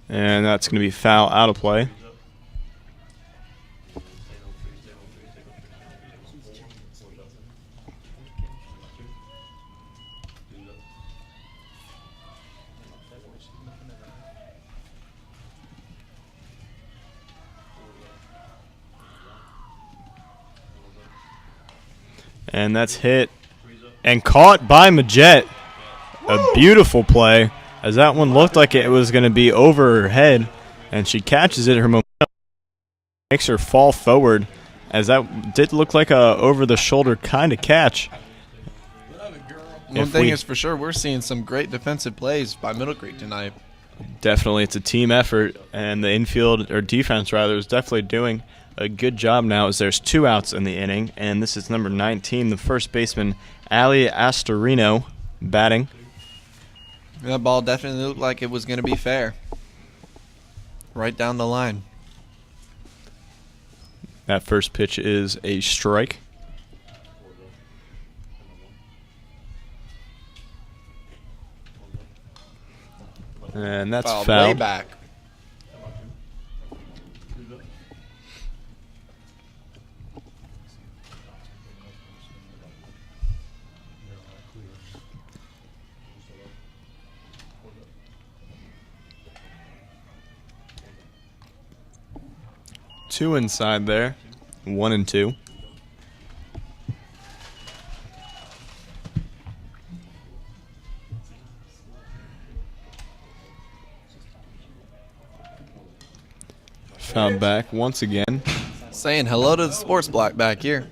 And that's going to be foul out of play. And that's hit and caught by Majette. A beautiful play, as that one looked like it was going to be over her head, and she catches it. Her momentum makes her fall forward, as that did look like a over-the-shoulder kind of catch. One thing is for sure, we're seeing some great defensive plays by Middle Creek tonight. Definitely, it's a team effort, and the infield, or defense rather, is definitely doing a good job now, as there's 2 outs in the inning, and this is number 19, the first baseman, Ali Astorino, batting. That ball definitely looked like it was going to be fair. Right down the line. That first pitch is a strike. And that's Fouled foul. way back. Two inside there, 1 and 2. Fouled back once again. Saying hello to the sports block back here.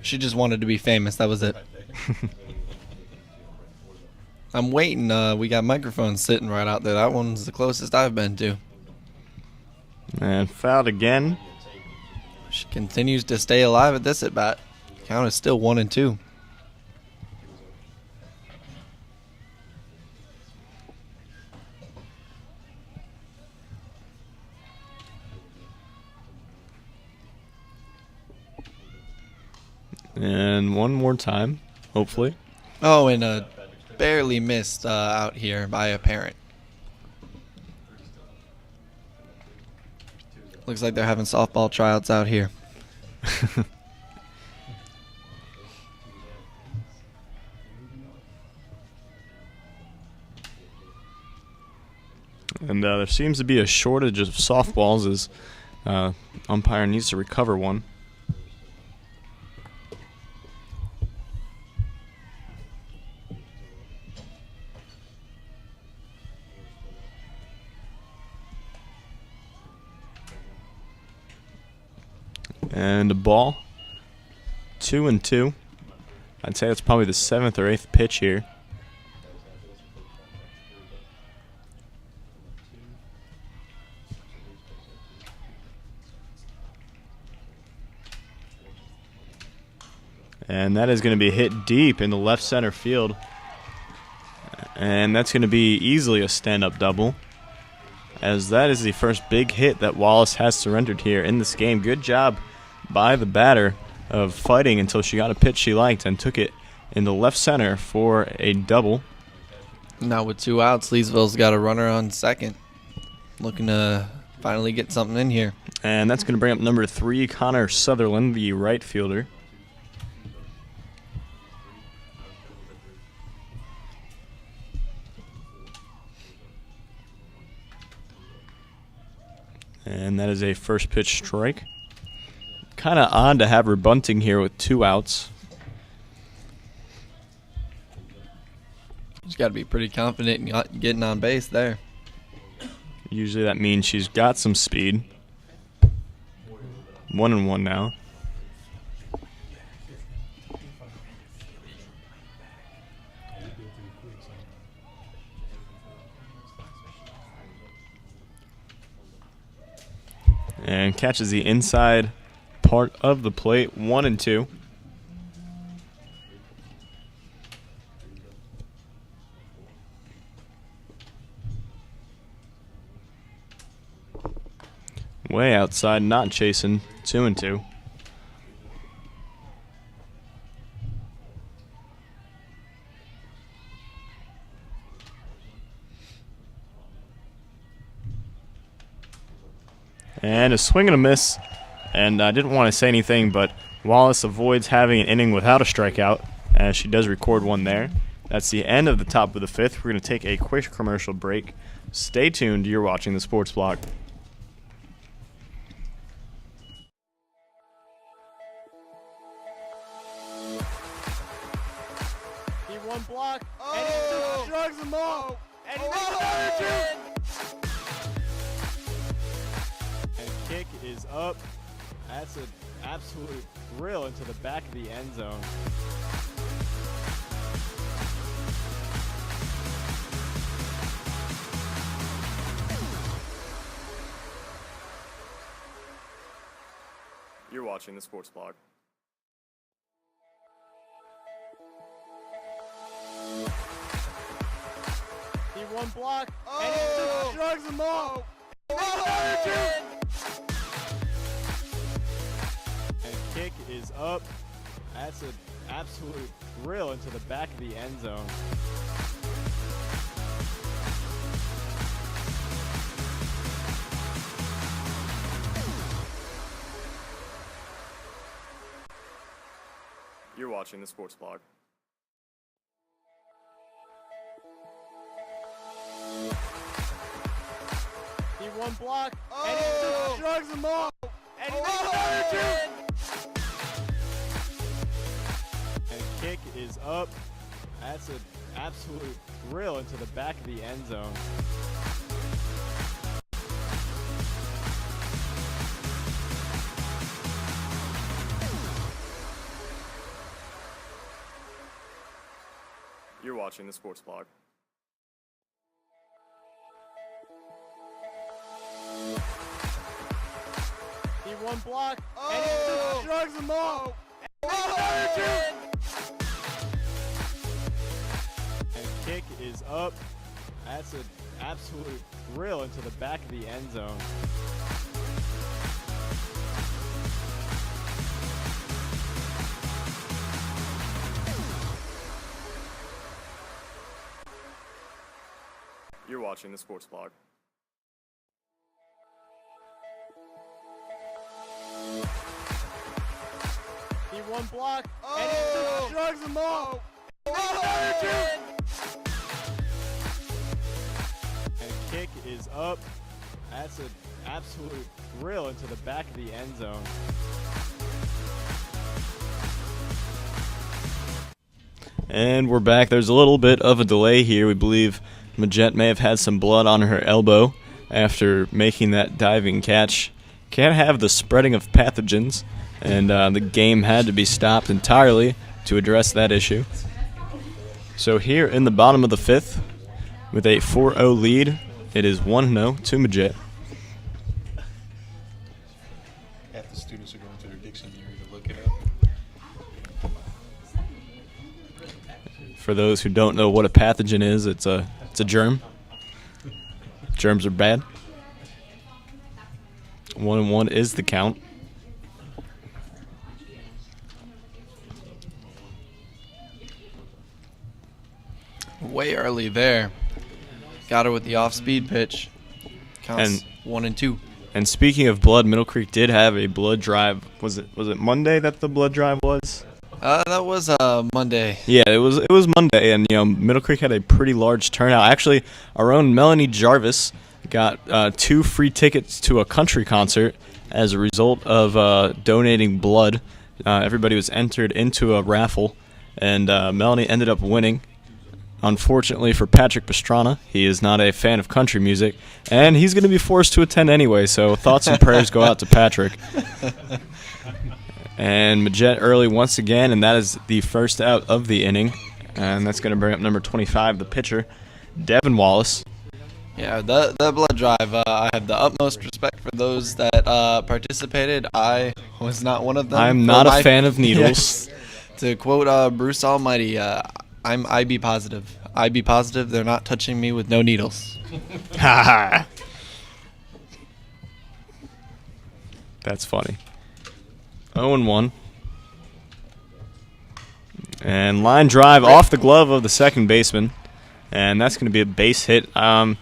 She just wanted to be famous. That was it. I'm waiting. We got microphones sitting right out there. That one's the closest I've been to. And fouled again. She continues to stay alive at this at bat. Count is still 1-2. And one more time, hopefully. Oh, and barely missed out here by a parent. Looks like they're having softball tryouts out here. And there seems to be a shortage of softballs as umpire needs to recover one. And a ball, 2-2. I'd say that's probably the 7th or 8th pitch here. And that is going to be hit deep in the left center field. And that's going to be easily a stand-up double, as that is the first big hit that Wallace has surrendered here in this game. Good job by the batter of fighting until she got a pitch she liked and took it in the left center for a double. Now with 2 outs, Leesville's got a runner on second. Looking to finally get something in here. And that's going to bring up number 3, Connor Sutherland, the right fielder. And that is a first pitch strike. Kind of odd to have her bunting here with 2 outs. She's got to be pretty confident in getting on base there. Usually that means she's got some speed. 1-1 now. And catches the inside part of the plate, 1-2. Way outside, not chasing, 2-2. And a swing and a miss. And I didn't want to say anything, but Wallace avoids having an inning without a strikeout, as she does record one there. That's the end of the top of the 5th. We're going to take a quick commercial break. Stay tuned. You're watching the Sports Block. He one block, and he just shrugs them off, and he makes another 2. And kick is up. That's an absolute drill into the back of the end zone. You're watching the Sports Block. He one block, and he just shrugs them off, and he makes another 2. And kick is up. That's an absolute drill into the back of the end zone. You're watching the Sports Blog. He one block, and he just shrugs them off, and he makes another 2. And kick is up. That's an absolute drill into the back of the end zone. You're watching the Sports Blog. He one block, and he just shrugs them off. And kick is up. That's an absolute drill into the back of the end zone. You're watching the Sports Blog. He one block, and he just shrugs them off. And kick is up. That's an absolute drill into the back of the end zone. And we're back. There's a little bit of a delay here. We believe Majette may have had some blood on her elbow after making that diving catch. Can't have the spreading of pathogens, and the game had to be stopped entirely to address that issue. So here in the bottom of the fifth, with a 4-0 lead, it is 1-0 to Majette. Half the students are going to their dictionary to look it up. For those who don't know what a pathogen is, it's a germ. Germs are bad. 1-1 is the count. Way early there. Got her with the off-speed pitch. Counts 1-2. And speaking of blood, Middle Creek did have a blood drive. Was it Monday that the blood drive was? That was Monday. Yeah, it was Monday, and Middle Creek had a pretty large turnout. Actually, our own Melanie Jarvis got 2 free tickets to a country concert as a result of donating blood. Everybody was entered into a raffle, and Melanie ended up winning. Unfortunately for Patrick Pastrana, he is not a fan of country music, and he's going to be forced to attend anyway, so thoughts and prayers go out to Patrick. And Majette early once again, and that is the first out of the inning, and that's going to bring up number 25, the pitcher, Devin Wallace. Yeah, that blood drive, I have the utmost respect for those that participated. I was not one of them. I'm not a fan of needles. Yes. To quote Bruce Almighty, I'm IB positive. IB positive, they're not touching me with no needles. Ha ha. That's funny. 0-1. And line drive off the glove of the second baseman. And that's going to be a base hit. Not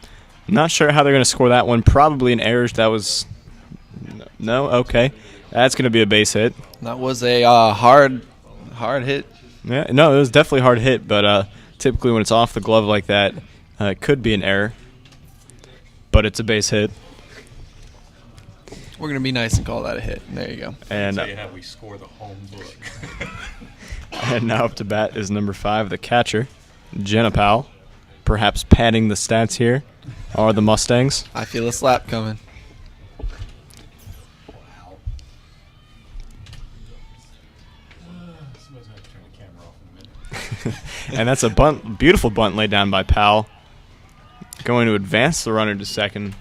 sure how they're going to score that one. Probably an error. That was... No? Okay. That's going to be a base hit. That was a hard hit. Yeah, no, it was definitely a hard hit, but typically when it's off the glove like that, it could be an error. But it's a base hit. We're going to be nice and call that a hit. There you go. And Tell you how we score the home book. and now up to bat is number 5, the catcher, Jenna Powell. Perhaps padding the stats here are the Mustangs. I feel a slap coming. Somebody's going to turn the camera off in a minute. And that's a bunt, beautiful bunt laid down by Powell. Going to advance the runner to second.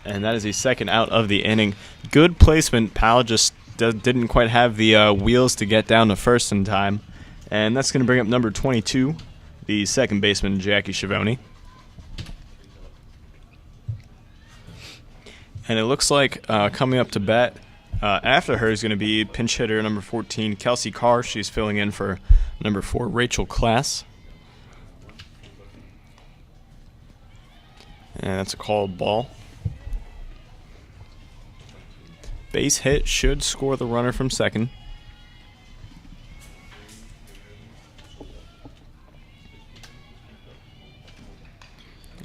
And that is the second out of the inning. Good placement. Powell just didn't quite have the wheels to get down to first in time. And that's going to bring up number 22, the second baseman, Jackie Schiavone. And it looks like coming up to bat after her is going to be pinch hitter number 14, Kelsey Carr. She's filling in for number 4, Rachel Klass. And that's a called ball. Base hit should score the runner from second.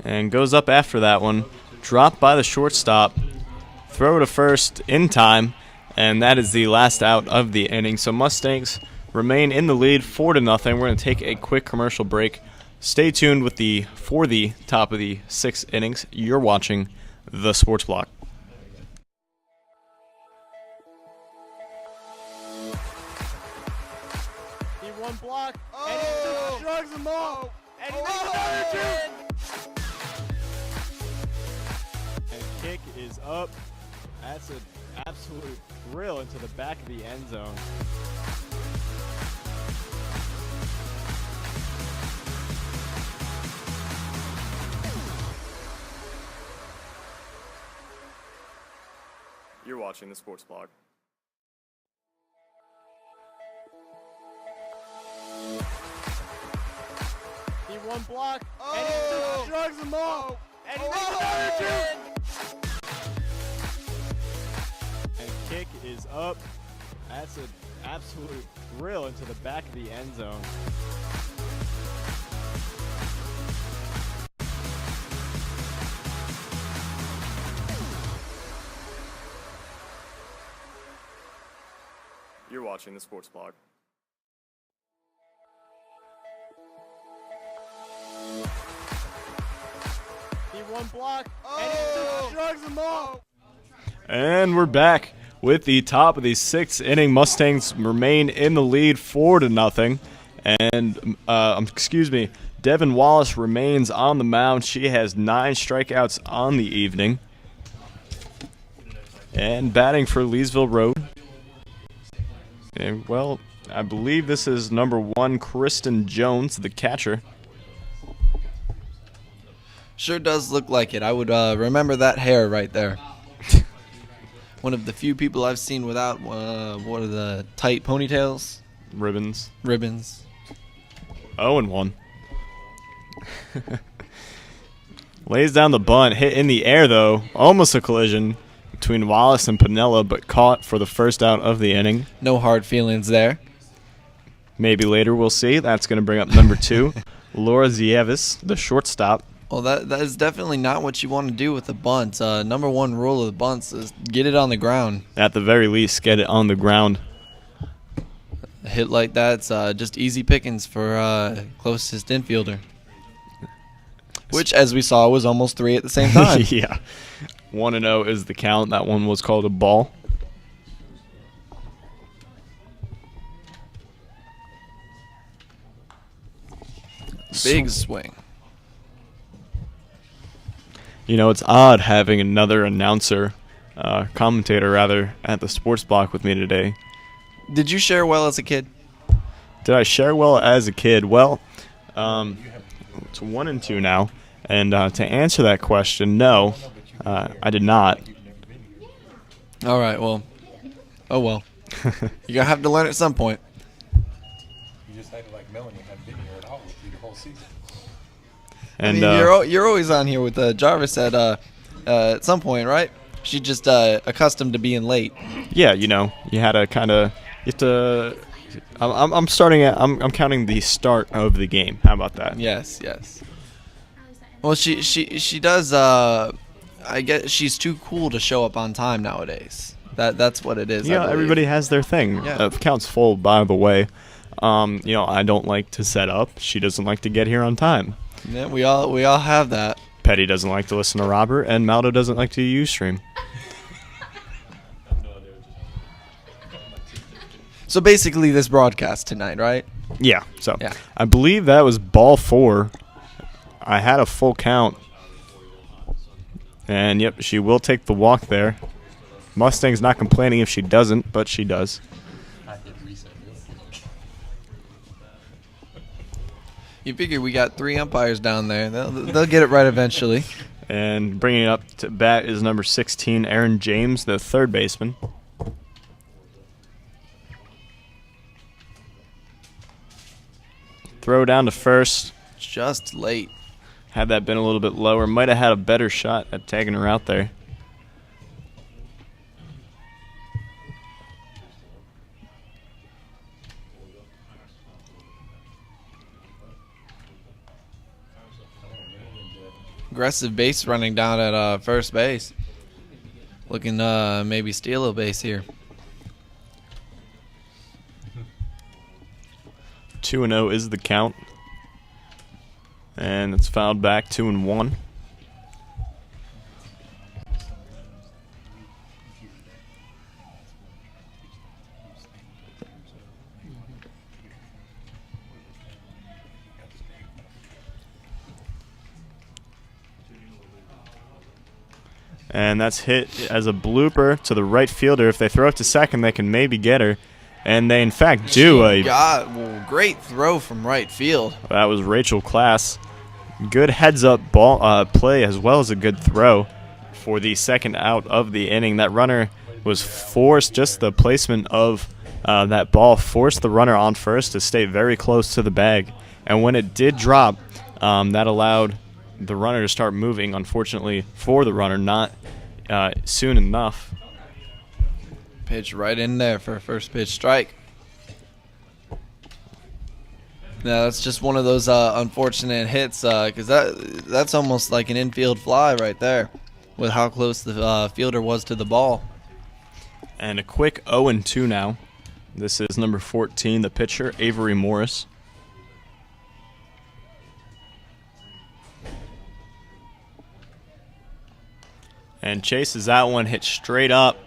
And goes up after that one. Dropped by the shortstop. Throw to first in time. And that is the last out of the inning. So Mustangs remain in the lead 4-0. We're going to take a quick commercial break. Stay tuned with for the top of the 6 innings. You're watching The Sports Block. He one block, and he just shrugs them off. kick is up. That's an absolute thrill into the back of the end zone. You're watching the Sports Blog. He one block, and he just shrugs them off, and he makes another two. And kick is up. That's an absolute thrill into the back of the end zone. You're watching the Sports Blog. He one block, and he just shrugs them off. And we're back with the top of the sixth inning. Mustangs remain in the lead 4-0. And, Devin Wallace remains on the mound. She has 9 strikeouts on the evening. And batting for Leesville Rd. And, well, I believe this is number 1, Kristen Jones, the catcher. Sure does look like it. I would remember that hair right there. One of the few people I've seen without, what are the tight ponytails? Ribbons. 0-1. Lays down the bunt, hit in the air though. Almost a collision between Wallace and Pinella, but caught for the first out of the inning. No hard feelings there. Maybe later we'll see. That's going to bring up number 2, Laura Zievis, the shortstop. Well, that is definitely not what you want to do with the bunt. Number 1 rule of the bunts is get it on the ground. At the very least, get it on the ground. A hit like that's just easy pickings for closest infielder. Which, as we saw, was almost 3 at the same time. Yeah. 1-0 is the count. That one was called a ball. Big swing. You know, it's odd having another announcer, commentator rather, at the sports block with me today. Did you share well as a kid? Did I share well as a kid? Well, it's 1-2 now. And to answer that question, no, I did not. All right, well. Oh, well. You're going to have to learn at some point. You just acted like Melanie hadn't been here at all with you the whole season. And I mean, you're always on here with Jarvis at some point, right? She's just accustomed to being late. yeah, you know, you had to kind of, you have to. I'm starting at. I'm counting the start of the game. How about that? Yes. Well, she does. I guess she's too cool to show up on time nowadays. That's what it is. Yeah, everybody has their thing. Yeah. Counts full, by the way. You know, I don't like to set up. She doesn't like to get here on time. Yeah, we all have that. Petty doesn't like to listen to Robert, and Maldo doesn't like to use Ustream. So basically, this broadcast tonight, right? Yeah, so Yeah. I believe that was ball 4. I had a full count. And, yep, she will take the walk there. Mustang's not complaining if she doesn't, but she does. I hit reset. You figure we got 3 umpires down there. They'll get it right eventually. And bringing it up to bat is number 16, Aaron James, the third baseman. Throw down to first. Just late. Had that been a little bit lower, might have had a better shot at tagging her out there. Aggressive base running down at first base. Looking maybe steal a base here. 2-0 is the count. And it's fouled back 2-1. And that's hit as a blooper to the right fielder. If they throw it to second, they can maybe get her. And they, in fact, do. Great throw from right field. That was Rachel Class. Good heads-up ball play as well as a good throw for the second out of the inning. That runner was forced, just the placement of that ball forced the runner on first to stay very close to the bag. And when it did drop, that allowed the runner to start moving. Unfortunately for the runner, not soon enough. Pitch right in there for a first pitch strike. Now that's just one of those unfortunate hits because that's almost like an infield fly right there with how close the fielder was to the ball. And a quick 0-2 now. This is number 14, the pitcher, Avery Morris. And chases that one, hit straight up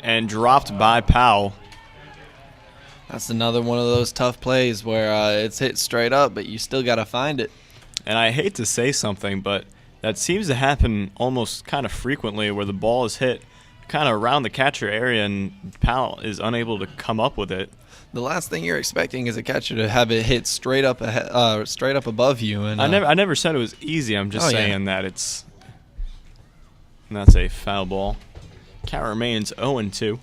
and dropped by Powell. That's another one of those tough plays where it's hit straight up, but you still got to find it. And I hate to say something, but that seems to happen almost kind of frequently where the ball is hit kind of around the catcher area and Powell is unable to come up with it. The last thing you're expecting is a catcher to have it hit straight up above you. And I never said it was easy. I'm just saying that that's a foul ball. Count remains 0-2.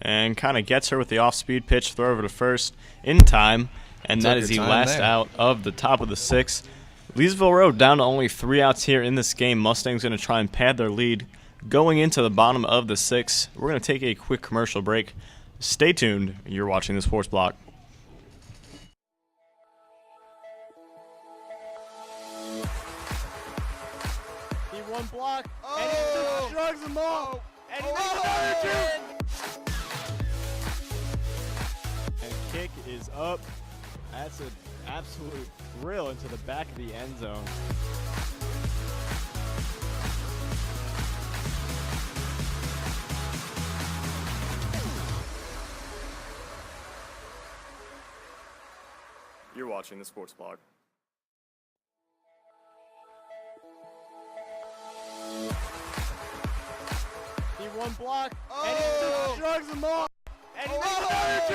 And kind of gets her with the off-speed pitch, throw over to first in time, and that is the last out of the top of the sixth. Leesville Rd down to only 3 outs here in this game. Mustangs going to try and pad their lead going into the bottom of the sixth. We're going to take a quick commercial break. Stay tuned. You're watching the Sports Block. He one block, and he just shrugs them off, and he makes another two. And kick is up. That's an absolute drill into the back of the end zone. You're watching the Sports Blog. He one block, and he just shrugs them off, and he makes another two.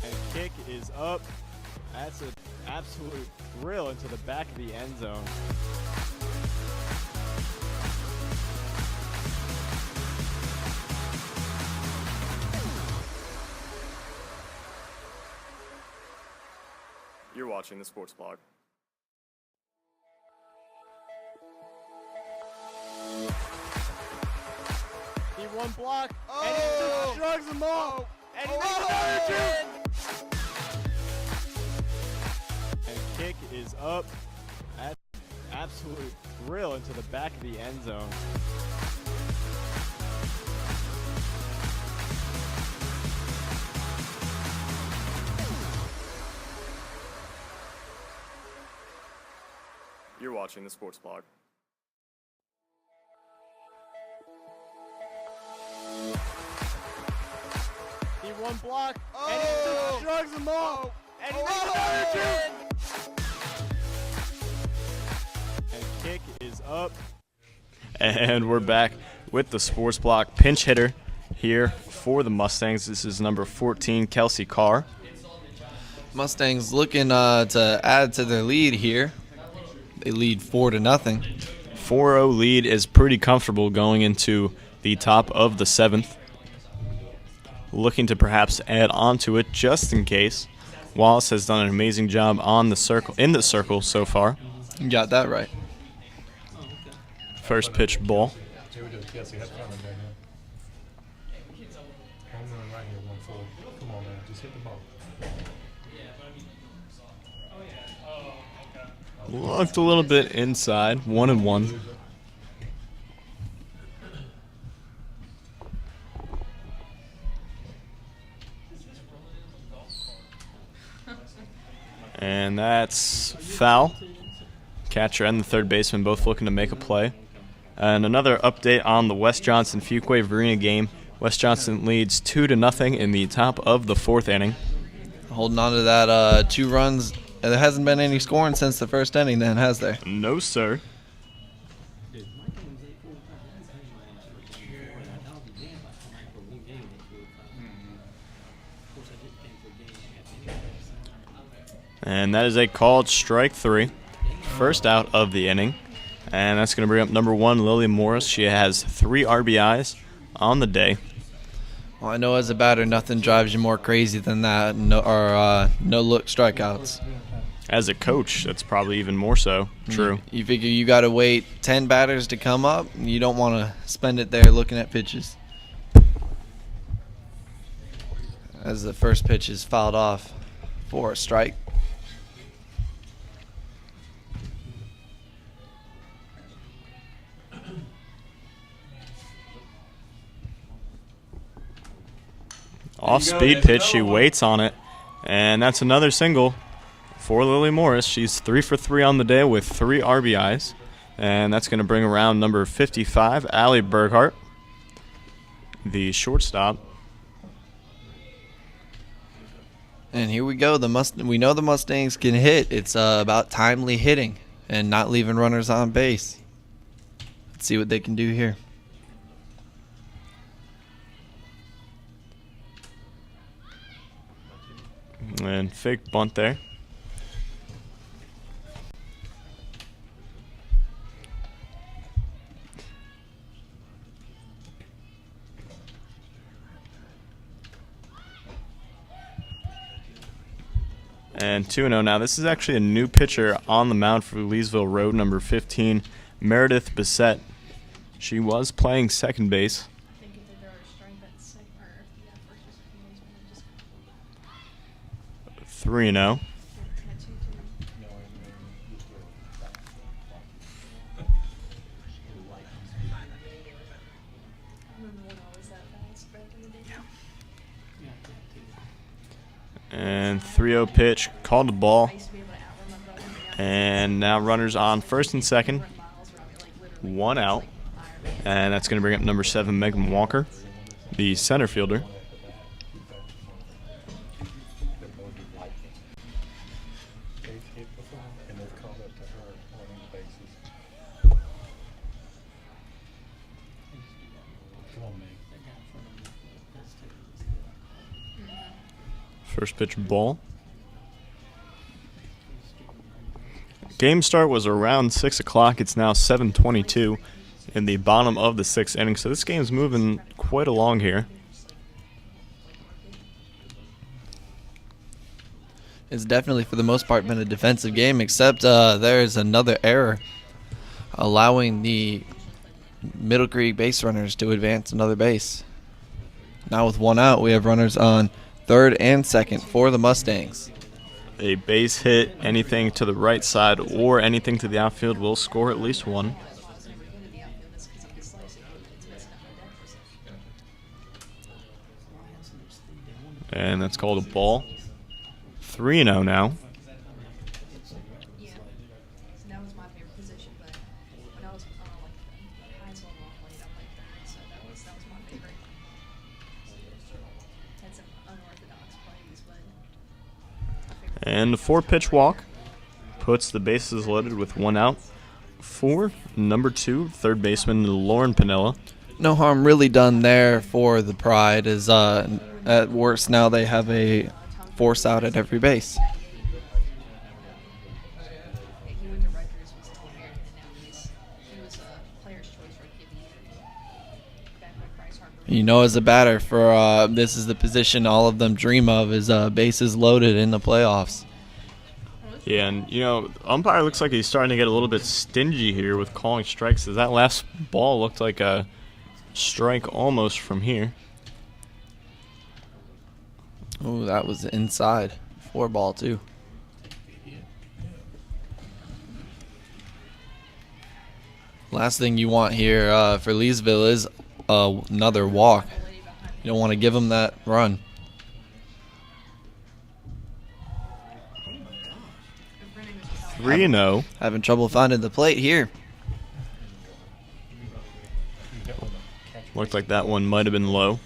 And kick is up. That's an absolute drill into the back of the end zone. You're watching the Sports Blog. He one block, and he just shrugs them off, and he makes another two. And kick is up. That's an absolute drill into the back of the end zone. You're watching the Sports Blog. He one block, and he just shrugs them off, and he makes another two. And kick is up. And we're back with the Sports Block pinch hitter here for the Mustangs. This is number 14, Kelsey Carr. Mustangs looking to add to their lead here. They lead 4-0. 4-0 lead is pretty comfortable going into the top of the seventh. Looking to perhaps add on to it just in case. Wallace has done an amazing job in the circle so far. You got that right. First pitch ball. Here we go, Kelsey, have fun back now. Home run right here, 1-4. Come on, man, just hit the ball. Looked a little bit inside, 1-1. And that's foul. Catcher and the third baseman both looking to make a play. And another update on the West Johnson Fuquay Varina game. West Johnson leads 2-0 in the top of the 4th inning. Holding on to that 2 runs. There hasn't been any scoring since the first inning then, has there? No, sir. And that is a called strike 3. First out of the inning. And that's going to bring up number 1, Lily Morris. She has 3 RBIs on the day. Well, I know as a batter, nothing drives you more crazy than that. No-look strikeouts. As a coach, that's probably even more so true. You figure you got to wait 10 batters to come up. You don't want to spend it there looking at pitches. As the first pitch is fouled off for a strike. Off-speed pitch, she waits on it, and that's another single for Lily Morris. She's 3 for 3 on the day with 3 RBIs, and that's going to bring around number 55, Allie Berghart, the shortstop. And here we go. We know the Mustangs can hit. It's about timely hitting and not leaving runners on base. Let's see what they can do here. And fake bunt there. And 2-0 now. This is actually a new pitcher on the mound for Leesville Rd, number 15, Meredith Bissett. She was playing second base. 3-0. And 3-0 pitch, called the ball. And now runners on first and second. 1 out. And that's going to bring up number 7, Megan Walker, the center fielder. First pitch ball. Game start was around 6 o'clock. It's now 7:22 in the bottom of the 6th inning. So this game's moving quite along here. It's definitely, for the most part, been a defensive game, except there's another error allowing the Middle Creek base runners to advance another base. Now with 1 out, we have runners on third and second for the Mustangs. A base hit, anything to the right side or anything to the outfield will score at least 1. And that's called a ball. 3-0 now. And the 4-pitch walk puts the bases loaded with 1 out for number 2, third baseman Lauren Pinella. No harm really done there for the Pride, as at worst now they have a force out at every base. You know, as a batter, for this is the position all of them dream of, is bases loaded in the playoffs. Yeah, and, you know, umpire looks like he's starting to get a little bit stingy here with calling strikes. As that last ball looked like a strike almost from here. Oh, that was inside. 4-ball, too. Last thing you want here for Leesville is another walk. You don't want to give them that run. Three-0. Having trouble finding the plate here. Looked like that one might have been low.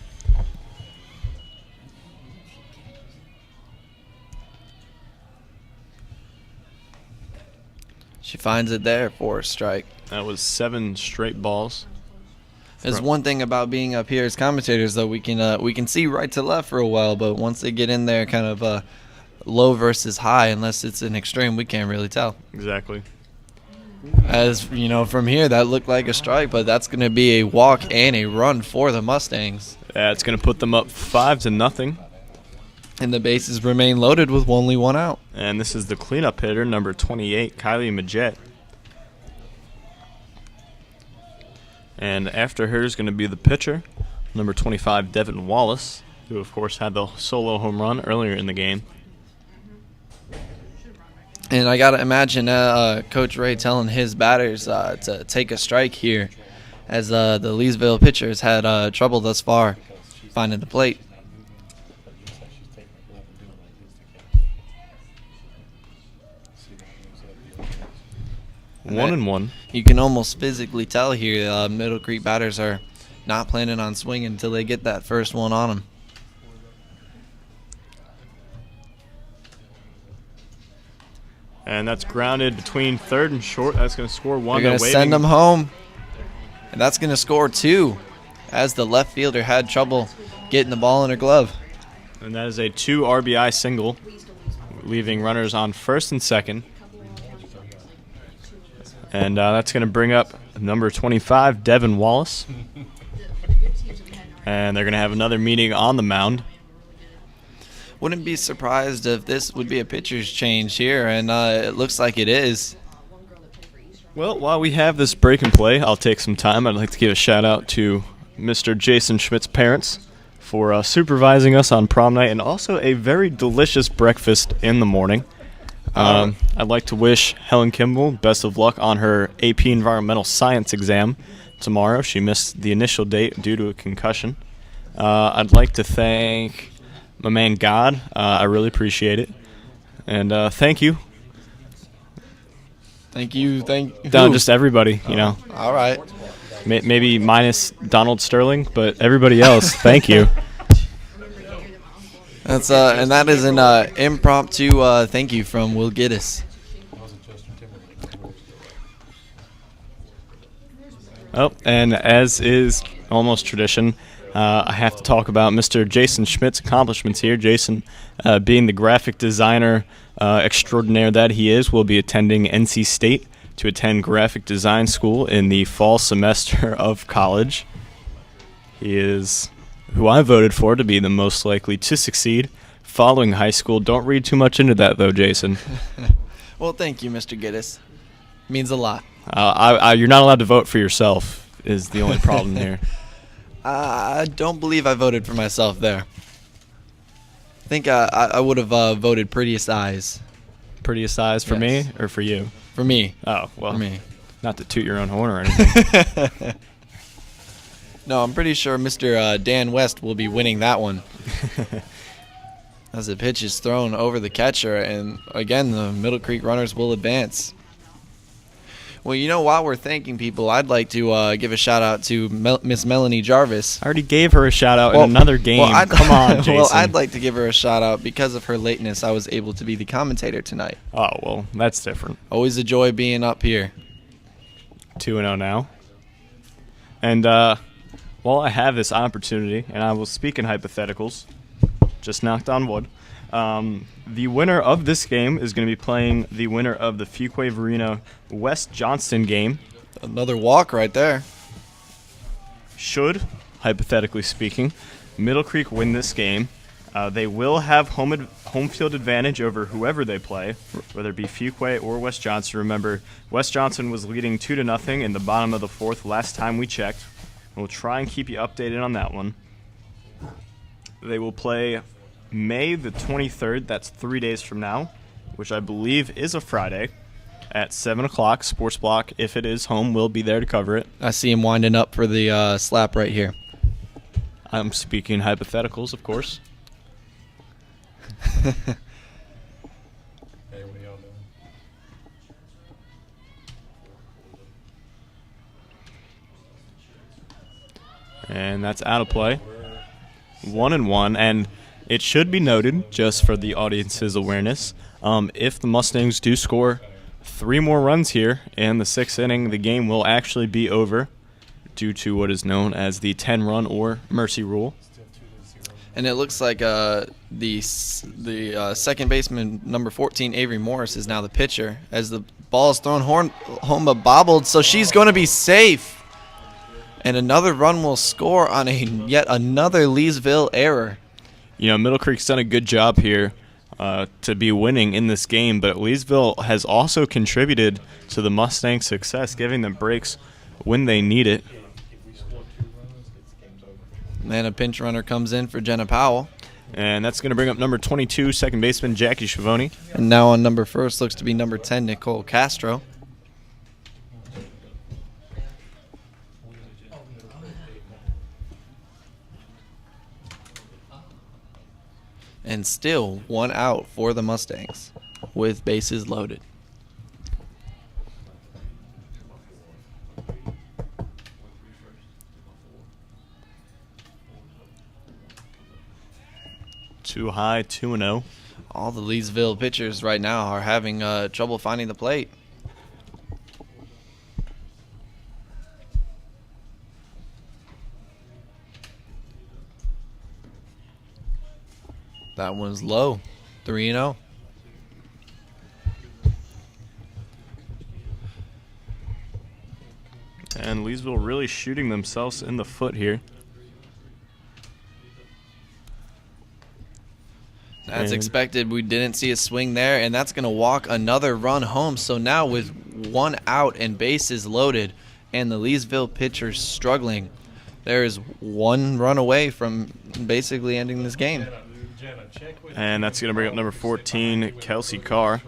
She finds it there for a strike. That was 7 straight balls. There's one thing about being up here as commentators, though, we can see right to left for a while, but once they get in there kind of low versus high, unless it's an extreme, we can't really tell. Exactly. As you know, from here, that looked like a strike, but that's going to be a walk and a run for the Mustangs. Yeah, it's going to put them up 5-0. And the bases remain loaded with only one out. And this is the cleanup hitter, number 28, Kylie Majette. And after her is going to be the pitcher, number 25, Devin Wallace, who, of course, had the solo home run earlier in the game. And I got to imagine Coach Ray telling his batters to take a strike here, as the Leesville pitchers had trouble thus far finding the plate. 1-1. You can almost physically tell here Middle Creek batters are not planning on swinging until they get that first one on them. And that's grounded between third and short. That's going to score 1. They're going to send them home. And that's going to score 2, as the left fielder had trouble getting the ball in her glove. And that is a 2 RBI single, leaving runners on first and second. And that's going to bring up number 25, Devin Wallace. And they're going to have another meeting on the mound. Wouldn't be surprised if this would be a pitcher's change here, and it looks like it is. Well, while we have this break and play, I'll take some time. I'd like to give a shout-out to Mr. Jason Schmidt's parents for supervising us on prom night, and also a very delicious breakfast in the morning. I'd like to wish Helen Kimball best of luck on her AP Environmental Science exam tomorrow. She missed the initial date due to a concussion. I'd like to thank my man God. I really appreciate it. And thank you. Thank you. No, just everybody, you know. All right. Maybe minus Donald Sterling, but everybody else, thank you. That's and that is an impromptu thank you from Will Giddis. Oh, and as is almost tradition, I have to talk about Mr. Jason Schmidt's accomplishments here. Jason, being the graphic designer extraordinaire that he is, will be attending NC State to attend graphic design school in the fall semester of college. He is who I voted for to be the most likely to succeed following high school. Don't read too much into that, though, Jason. Well, thank you, Mr. Giddis. Means a lot. You're not allowed to vote for yourself is the only problem here. I don't believe I voted for myself there. I think I would have voted Prettiest Eyes. Prettiest eyes for Yes. me or for you? For me. Oh, well, For me. not to toot your own horn or anything. No, I'm pretty sure Mr. Dan West will be winning that one. As the pitch is thrown over the catcher, and again, the Middle Creek runners will advance. Well, you know, while we're thanking people, I'd like to give a shout-out to Miss Melanie Jarvis. I already gave her a shout-out in another game. Come on, Jason. Well, I'd like to give her a shout-out. Because of her lateness, I was able to be the commentator tonight. Oh, well, that's different. Always a joy being up here. 2-0 now. And while I have this opportunity, and I will speak in hypotheticals, just knocked on wood, the winner of this game is going to be playing the winner of the Fuquay-Varina West Johnston game. Another walk right there. Should, hypothetically speaking, Middle Creek win this game, they will have home field advantage over whoever they play, whether it be Fuquay or West Johnston. Remember, West Johnston was leading 2-0 in the bottom of the fourth last time we checked. We'll try and keep you updated on that one. They will play May the 23rd, that's 3 days from now, which I believe is a Friday, at 7 o'clock. Sports Block, if it is home, will be there to cover it. I see him winding up for the slap right here. I'm speaking hypotheticals, of course. Hey, what are y'all doing? And that's out of play. 1-1, and it should be noted, just for the audience's awareness, if the Mustangs do score 3 more runs here in the 6th inning, the game will actually be over due to what is known as the 10-run or mercy rule. And it looks like the second baseman, number 14, Avery Morris, is now the pitcher as the ball is thrown home but bobbled, so she's going to be safe. And another run will score on yet another Leesville error. You know, Middle Creek's done a good job here to be winning in this game, but Leesville has also contributed to the Mustangs' success, giving them breaks when they need it. And a pinch runner comes in for Jenna Powell. And that's going to bring up number 22, second baseman Jackie Schiavone. And now on number first looks to be number 10, Nicole Castro. And still 1 out for the Mustangs with bases loaded. Too high, 2-0. All the Leesville pitchers right now are having trouble finding the plate. That one's low, 3-0. And Leesville really shooting themselves in the foot here. That's expected. We didn't see a swing there, and that's going to walk another run home. So now with 1 out and bases loaded and the Leesville pitchers struggling, there is 1 run away from basically ending this game. And that's going to bring up number 14, Kelsey Carr.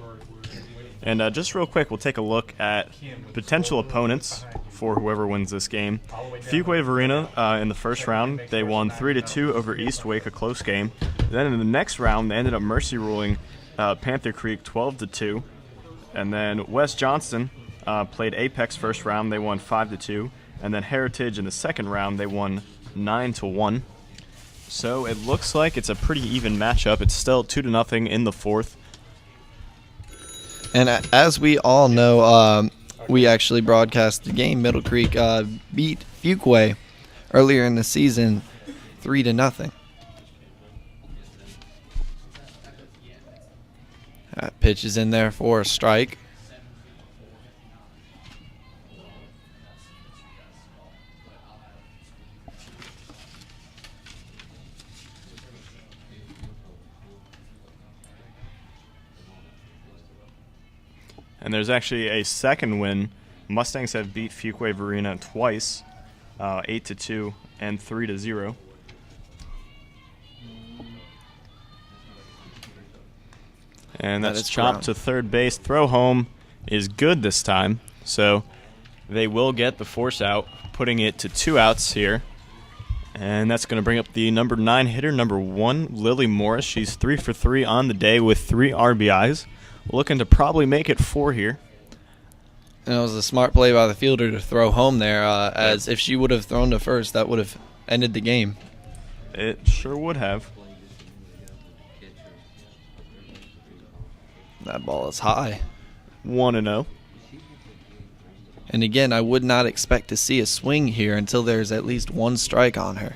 And just real quick, we'll take a look at potential opponents for whoever wins this game. Fuquay Varina in the first round, they won 3-2 over East Wake, a close game. Then in the next round, they ended up mercy ruling Panther Creek 12-2. And then West Johnston played Apex first round, they won 5-2. And then Heritage in the second round, they won 9-1. So it looks like it's a pretty even matchup. It's still 2-0 in the fourth. And as we all know, we actually broadcast the game. Middle Creek beat Fuquay earlier in the season 3-0. That pitch is in there for a strike. And there's actually a second win. Mustangs have beat Fuquay Varina twice, 8-2 and 3-0. And that's chopped to third base. Throw home is good this time, so they will get the force out, putting it to 2 outs here. And that's going to bring up the number 9 hitter, number 1, Lily Morris. She's 3 for 3 on the day with 3 RBIs. Looking to probably make it 4 here. And it was a smart play by the fielder to throw home there, as if she would have thrown to first, that would have ended the game. It sure would have. That ball is high. 1-0. And again, I would not expect to see a swing here until there's at least 1 strike on her.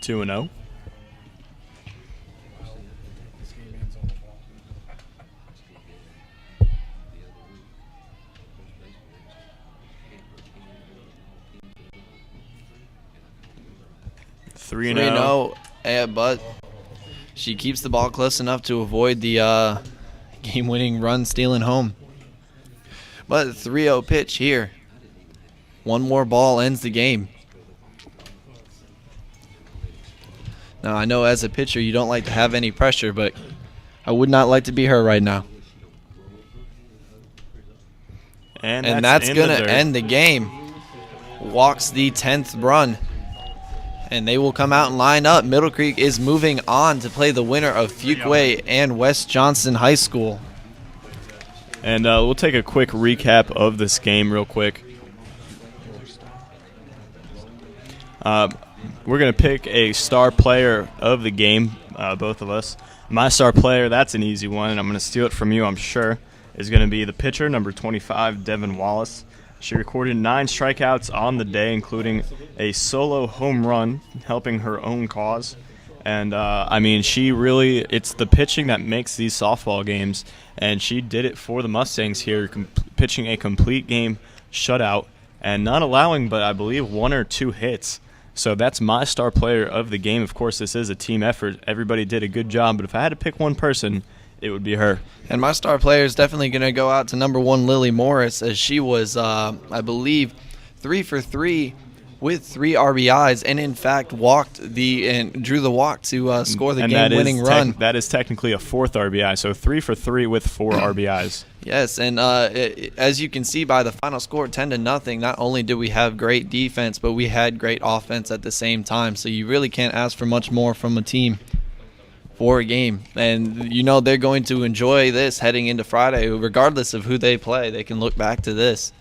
Two and 0. Three and 0. But she keeps the ball close enough to avoid the game-winning run stealing home. But 3-0 pitch here. 1 more ball ends the game. Now, I know as a pitcher you don't like to have any pressure, but I would not like to be her right now. And that's going to end the game. Walks the 10th run. And they will come out and line up. Middle Creek is moving on to play the winner of Fuquay and West Johnston High School. And we'll take a quick recap of this game real quick. We're going to pick a star player of the game, both of us. My star player, that's an easy one, and I'm going to steal it from you, I'm sure, is going to be the pitcher, number 25, Devin Wallace. She recorded 9 strikeouts on the day, including a solo home run, helping her own cause. And, I mean, it's the pitching that makes these softball games, and she did it for the Mustangs here, pitching a complete game shutout and not allowing but I believe 1 or 2 hits. So that's my star player of the game. Of course, this is a team effort. Everybody did a good job, but if I had to pick one person, it would be her. And my star player is definitely going to go out to number 1, Lily Morris, as she was, I believe, 3 for 3 with 3 RBIs, and in fact drew the walk to score the game-winning run. That is technically a 4th RBI, so 3 for 3 with 4 RBIs. Yes, and as you can see by the final score, 10-0. Not only did we have great defense, but we had great offense at the same time. So you really can't ask for much more from a team for a game. And you know they're going to enjoy this heading into Friday, regardless of who they play. They can look back to this.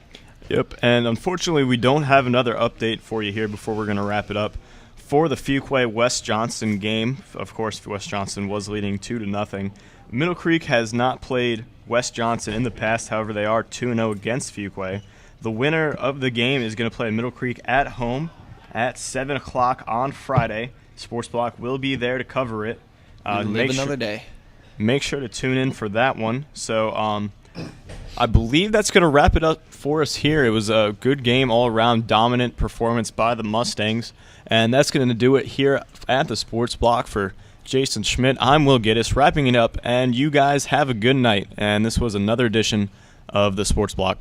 Yep, and unfortunately we don't have another update for you here before we're going to wrap it up. For the Fuquay-West Johnston game, of course, West Johnston was leading 2-0. Middle Creek has not played West Johnston in the past, however, they are 2-0 against Fuquay. The winner of the game is going to play Middle Creek at home at 7 o'clock on Friday. Sports Block will be there to cover it. Live another day. Make sure to tune in for that one. So, I believe that's going to wrap it up for us here. It was a good game all around, dominant performance by the Mustangs. And that's going to do it here at the Sports Block. For Jason Schmidt, I'm Will Giddis, wrapping it up. And you guys have a good night. And this was another edition of the Sports Block.